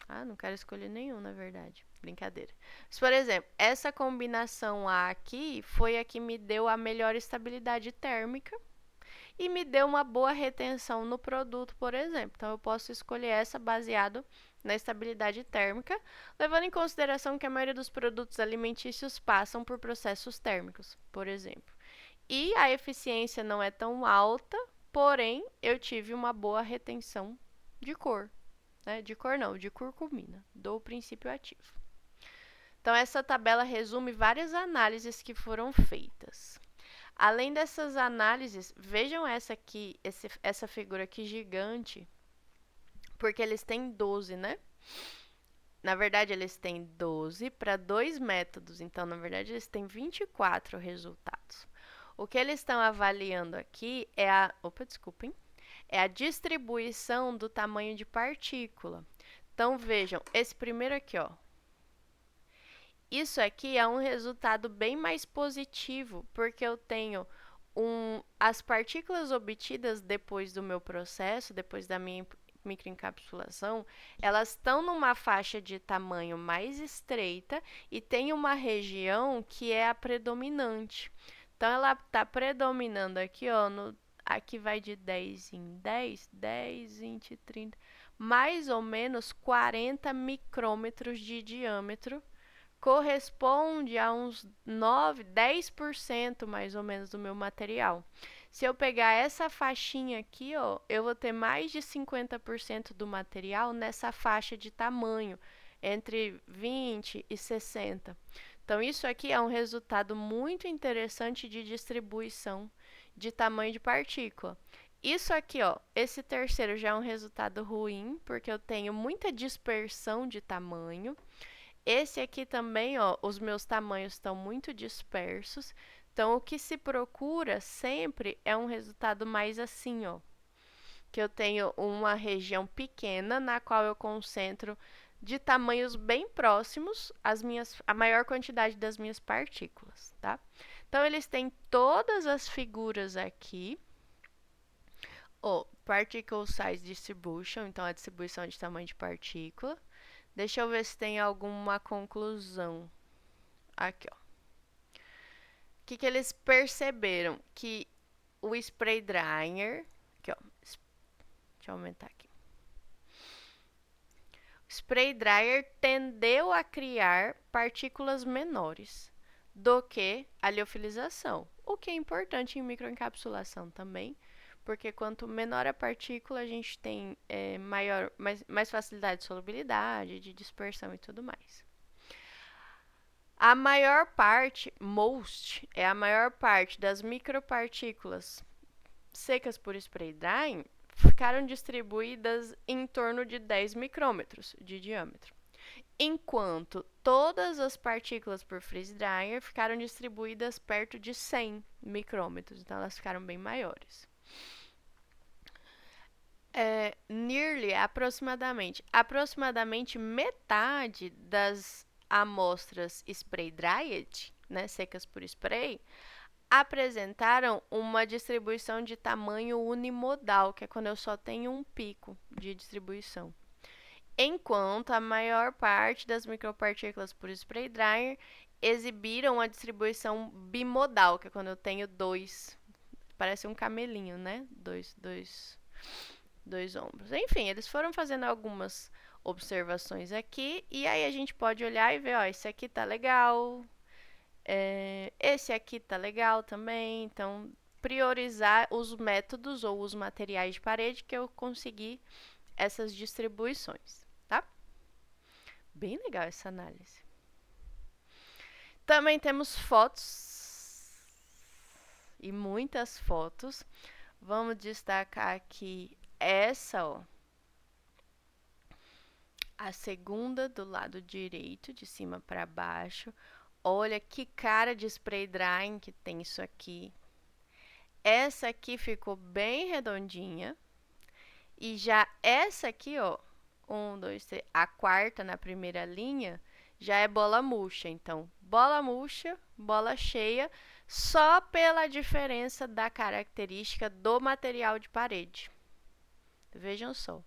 S1: Ah, não quero escolher nenhum, na verdade. Brincadeira. Mas, por exemplo, essa combinação A aqui foi a que me deu a melhor estabilidade térmica e me deu uma boa retenção no produto, por exemplo. Então, eu posso escolher essa baseado na estabilidade térmica, levando em consideração que a maioria dos produtos alimentícios passam por processos térmicos, por exemplo. E a eficiência não é tão alta, porém, eu tive uma boa retenção de cor. Né? De cor não, de curcumina, do princípio ativo. Então, essa tabela resume várias análises que foram feitas. Além dessas análises, vejam essa aqui, essa figura aqui gigante, porque eles têm 12, né? Na verdade, eles têm 12 para 2 métodos, então, na verdade, eles têm 24 resultados. O que eles estão avaliando aqui é a distribuição do tamanho de partícula. Então, vejam, esse primeiro aqui, ó. Isso aqui é um resultado bem mais positivo, porque eu tenho as partículas obtidas depois do meu processo, depois da minha microencapsulação, elas estão numa faixa de tamanho mais estreita e tem uma região que é a predominante. Então, ela está predominando aqui, ó, aqui vai de 10 em 10, 10, 20, 30, mais ou menos 40 micrômetros de diâmetro, corresponde a uns 9, 10% mais ou menos do meu material. Se eu pegar essa faixinha aqui, ó, eu vou ter mais de 50% do material nessa faixa de tamanho, entre 20 e 60. Então, isso aqui é um resultado muito interessante de distribuição de tamanho de partícula. Isso aqui, ó, esse terceiro já é um resultado ruim, porque eu tenho muita dispersão de tamanho. Esse aqui também, ó, os meus tamanhos estão muito dispersos. Então, o que se procura sempre é um resultado mais assim, ó. Que eu tenho uma região pequena na qual eu concentro de tamanhos bem próximos a maior quantidade das minhas partículas, tá? Então, eles têm todas as figuras aqui. Particle Size Distribution, então a distribuição de tamanho de partícula. Deixa eu ver se tem alguma conclusão. Aqui, ó. O que eles perceberam? Que o spray dryer... Aqui, ó. Deixa eu aumentar aqui. O spray dryer tendeu a criar partículas menores do que a liofilização. O que é importante em microencapsulação também, porque quanto menor a partícula, a gente tem mais facilidade de solubilidade, de dispersão e tudo mais. A maior parte, é a maior parte das micropartículas secas por spray drying ficaram distribuídas em torno de 10 micrômetros de diâmetro, enquanto todas as partículas por freeze dryer ficaram distribuídas perto de 100 micrômetros, então elas ficaram bem maiores. Aproximadamente metade das amostras spray dried, né, secas por spray, apresentaram uma distribuição de tamanho unimodal, que é quando eu só tenho um pico de distribuição. Enquanto a maior parte das micropartículas por spray dryer exibiram a distribuição bimodal, que é quando eu tenho dois, parece um camelinho, né? Dois ombros. Enfim, eles foram fazendo algumas observações aqui, e aí a gente pode olhar e ver, ó, esse aqui tá legal, esse aqui tá legal também. Então, priorizar os métodos ou os materiais de parede que eu consegui essas distribuições, tá? Bem legal essa análise. Também temos fotos, e muitas fotos. Vamos destacar aqui essa, ó. A segunda do lado direito, de cima para baixo. Olha que cara de spray drying que tem isso aqui. Essa aqui ficou bem redondinha. E já essa aqui, ó, 1, 2, 3, a quarta na primeira linha, já é bola murcha. Então, bola murcha, bola cheia, só pela diferença da característica do material de parede. Vejam só.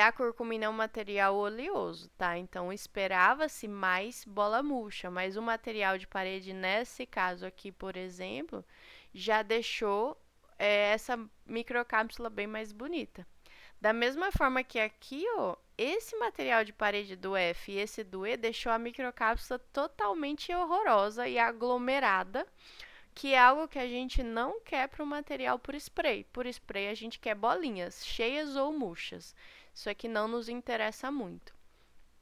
S1: A curcumina é um material oleoso, tá? Então, esperava-se mais bola murcha, mas o material de parede, nesse caso aqui, por exemplo, já deixou essa microcápsula bem mais bonita. Da mesma forma que aqui, ó, esse material de parede do F e esse do E deixou a microcápsula totalmente horrorosa e aglomerada, que é algo que a gente não quer para o material por spray. Por spray, a gente quer bolinhas, cheias ou murchas. Isso aqui não nos interessa muito,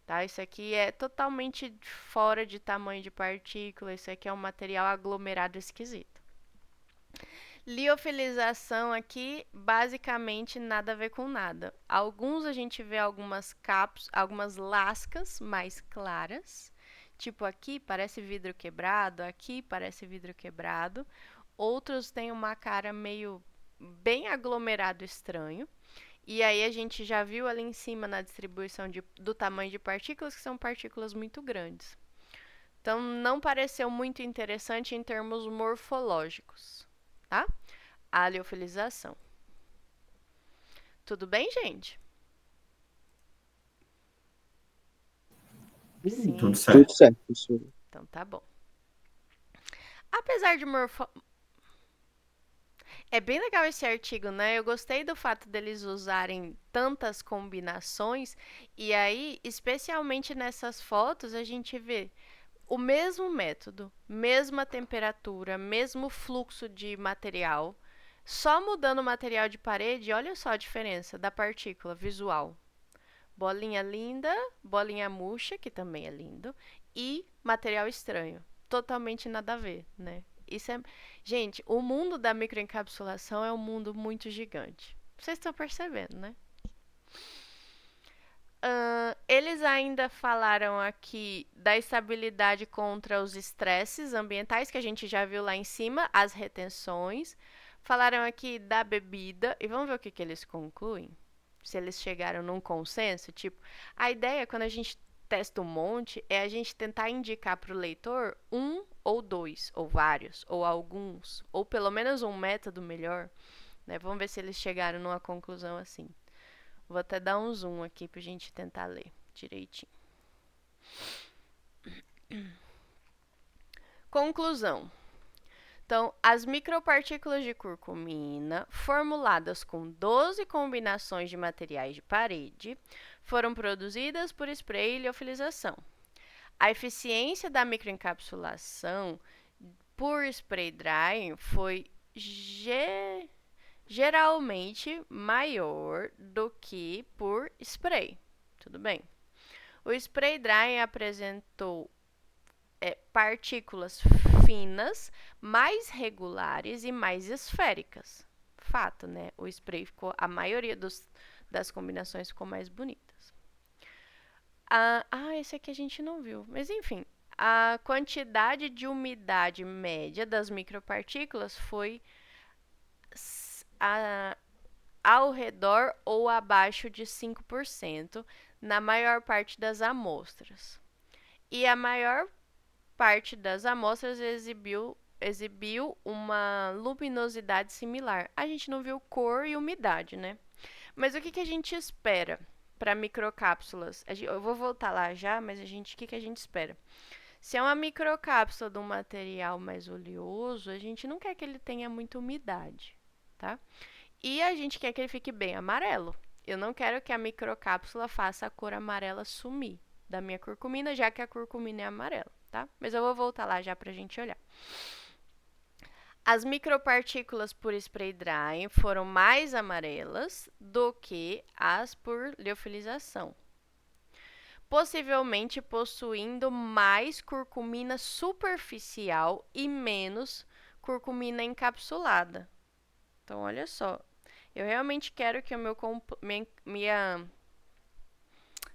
S1: tá? Isso aqui é totalmente fora de tamanho de partícula, isso aqui é um material aglomerado esquisito. Liofilização aqui, basicamente, nada a ver com nada. Alguns a gente vê algumas lascas mais claras, tipo aqui parece vidro quebrado, aqui parece vidro quebrado. Outros têm uma cara meio bem aglomerado estranho. E aí a gente já viu ali em cima na distribuição do tamanho de partículas, que são partículas muito grandes. Então, não pareceu muito interessante em termos morfológicos, tá? A liofilização. Tudo bem, gente?
S2: Sim. Tudo certo.
S3: Tudo certo, professora.
S1: Então, tá bom. Apesar de É bem legal esse artigo, né? Eu gostei do fato deles usarem tantas combinações. E aí, especialmente nessas fotos, a gente vê o mesmo método, mesma temperatura, mesmo fluxo de material. Só mudando o material de parede, olha só a diferença da partícula visual. Bolinha linda, bolinha murcha, que também é lindo, e material estranho. Totalmente nada a ver, né? Gente, o mundo da microencapsulação é um mundo muito gigante. Vocês estão percebendo, né? Eles ainda falaram aqui da estabilidade contra os estresses ambientais, que a gente já viu lá em cima, as retenções. Falaram aqui da bebida, e vamos ver o que eles concluem. Se eles chegaram num consenso, tipo, a ideia quando a gente testa um monte é a gente tentar indicar para o leitor um ou dois, ou vários, ou alguns, ou pelo menos um método melhor, né? Vamos ver se eles chegaram numa conclusão assim. Vou até dar um zoom aqui para a gente tentar ler direitinho. Conclusão. Então, as micropartículas de curcumina, formuladas com 12 combinações de materiais de parede, foram produzidas por spray e liofilização. A eficiência da microencapsulação por spray drying foi geralmente maior do que por spray. Tudo bem. O spray drying apresentou partículas finas, mais regulares e mais esféricas. Fato, né? O spray ficou, a maioria das combinações ficou mais bonitas. Esse aqui a gente não viu. Mas enfim, a quantidade de umidade média das micropartículas foi ao redor ou abaixo de 5% na maior parte das amostras. E a maior parte das amostras exibiu uma luminosidade similar. A gente não viu cor e umidade, né? Mas o que a gente espera para microcápsulas? Eu vou voltar lá já, mas o que a gente espera? Se é uma microcápsula de um material mais oleoso, a gente não quer que ele tenha muita umidade, tá? E a gente quer que ele fique bem amarelo. Eu não quero que a microcápsula faça a cor amarela sumir da minha curcumina, já que a curcumina é amarela, tá? Mas eu vou voltar lá já pra gente olhar. As micropartículas por spray drying foram mais amarelas do que as por liofilização, possivelmente possuindo mais curcumina superficial e menos curcumina encapsulada. Então, olha só, eu realmente quero que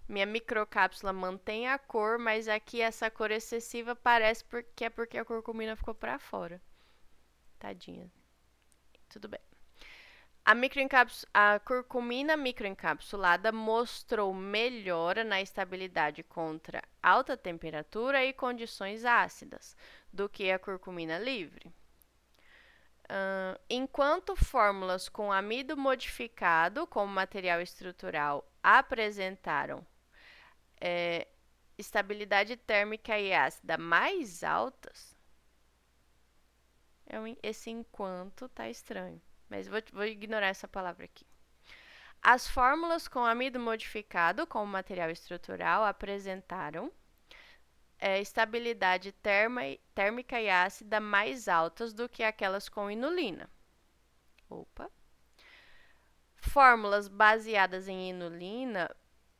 S1: minha microcápsula mantenha a cor, mas aqui essa cor excessiva parece que é porque a curcumina ficou para fora. Tadinha. Tudo bem. A curcumina microencapsulada mostrou melhora na estabilidade contra alta temperatura e condições ácidas do que a curcumina livre. Enquanto fórmulas com amido modificado como material estrutural apresentaram estabilidade térmica e ácida mais altas, esse enquanto tá estranho, mas vou ignorar essa palavra aqui. As fórmulas com amido modificado como material estrutural apresentaram estabilidade térmica e ácida mais altas do que aquelas com inulina. Fórmulas baseadas em inulina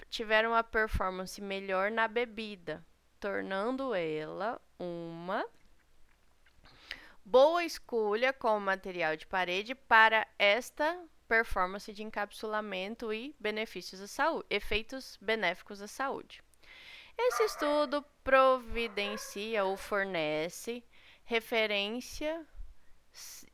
S1: tiveram uma performance melhor na bebida, tornando ela uma boa escolha como material de parede para esta performance de encapsulamento e efeitos benéficos à saúde. Esse estudo providencia ou fornece referência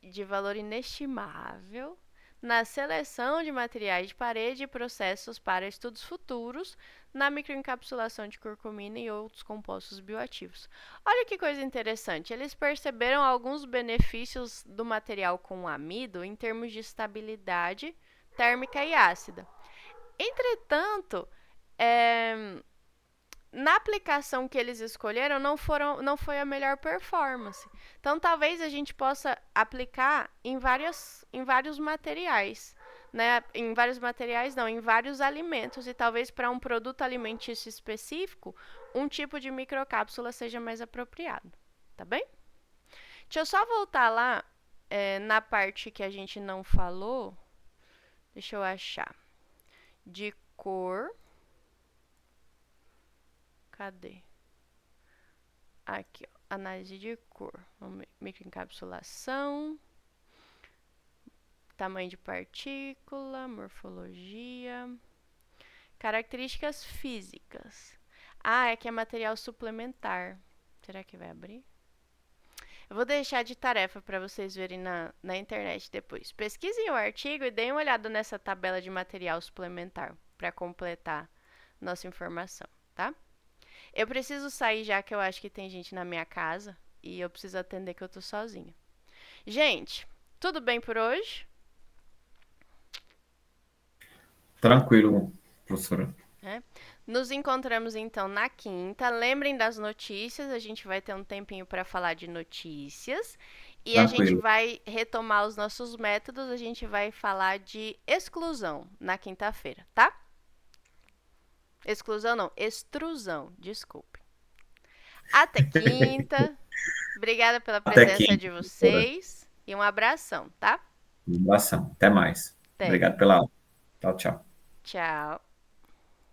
S1: de valor inestimável na seleção de materiais de parede e processos para estudos futuros na microencapsulação de curcumina e outros compostos bioativos. Olha que coisa interessante, eles perceberam alguns benefícios do material com amido em termos de estabilidade térmica e ácida. Entretanto, na aplicação que eles escolheram, não foi a melhor performance. Então, talvez a gente possa aplicar em vários materiais, né? Em vários alimentos. E talvez para um produto alimentício específico, um tipo de microcápsula seja mais apropriado. Tá bem? Deixa eu só voltar lá na parte que a gente não falou. Deixa eu achar. De cor. Cadê? Aqui, ó, análise de cor. Microencapsulação, tamanho de partícula, morfologia, características físicas. É que é material suplementar. Será que vai abrir? Eu vou deixar de tarefa para vocês verem na internet depois. Pesquisem o artigo e deem uma olhada nessa tabela de material suplementar para completar nossa informação, tá? Eu preciso sair já que eu acho que tem gente na minha casa e eu preciso atender que eu tô sozinha. Gente, tudo bem por hoje?
S2: Tranquilo, professora.
S1: Nos encontramos então na quinta. Lembrem das notícias, a gente vai ter um tempinho para falar de notícias. E Tranquilo. A gente vai retomar os nossos métodos, a gente vai falar de exclusão na quinta-feira, tá? Exclusão não, extrusão, desculpe. Até quinta. Obrigada pela presença de vocês. E um abração, tá?
S2: Um abração. Até mais.
S1: Até.
S2: Obrigado pela aula. Tchau, tchau.
S1: Tchau.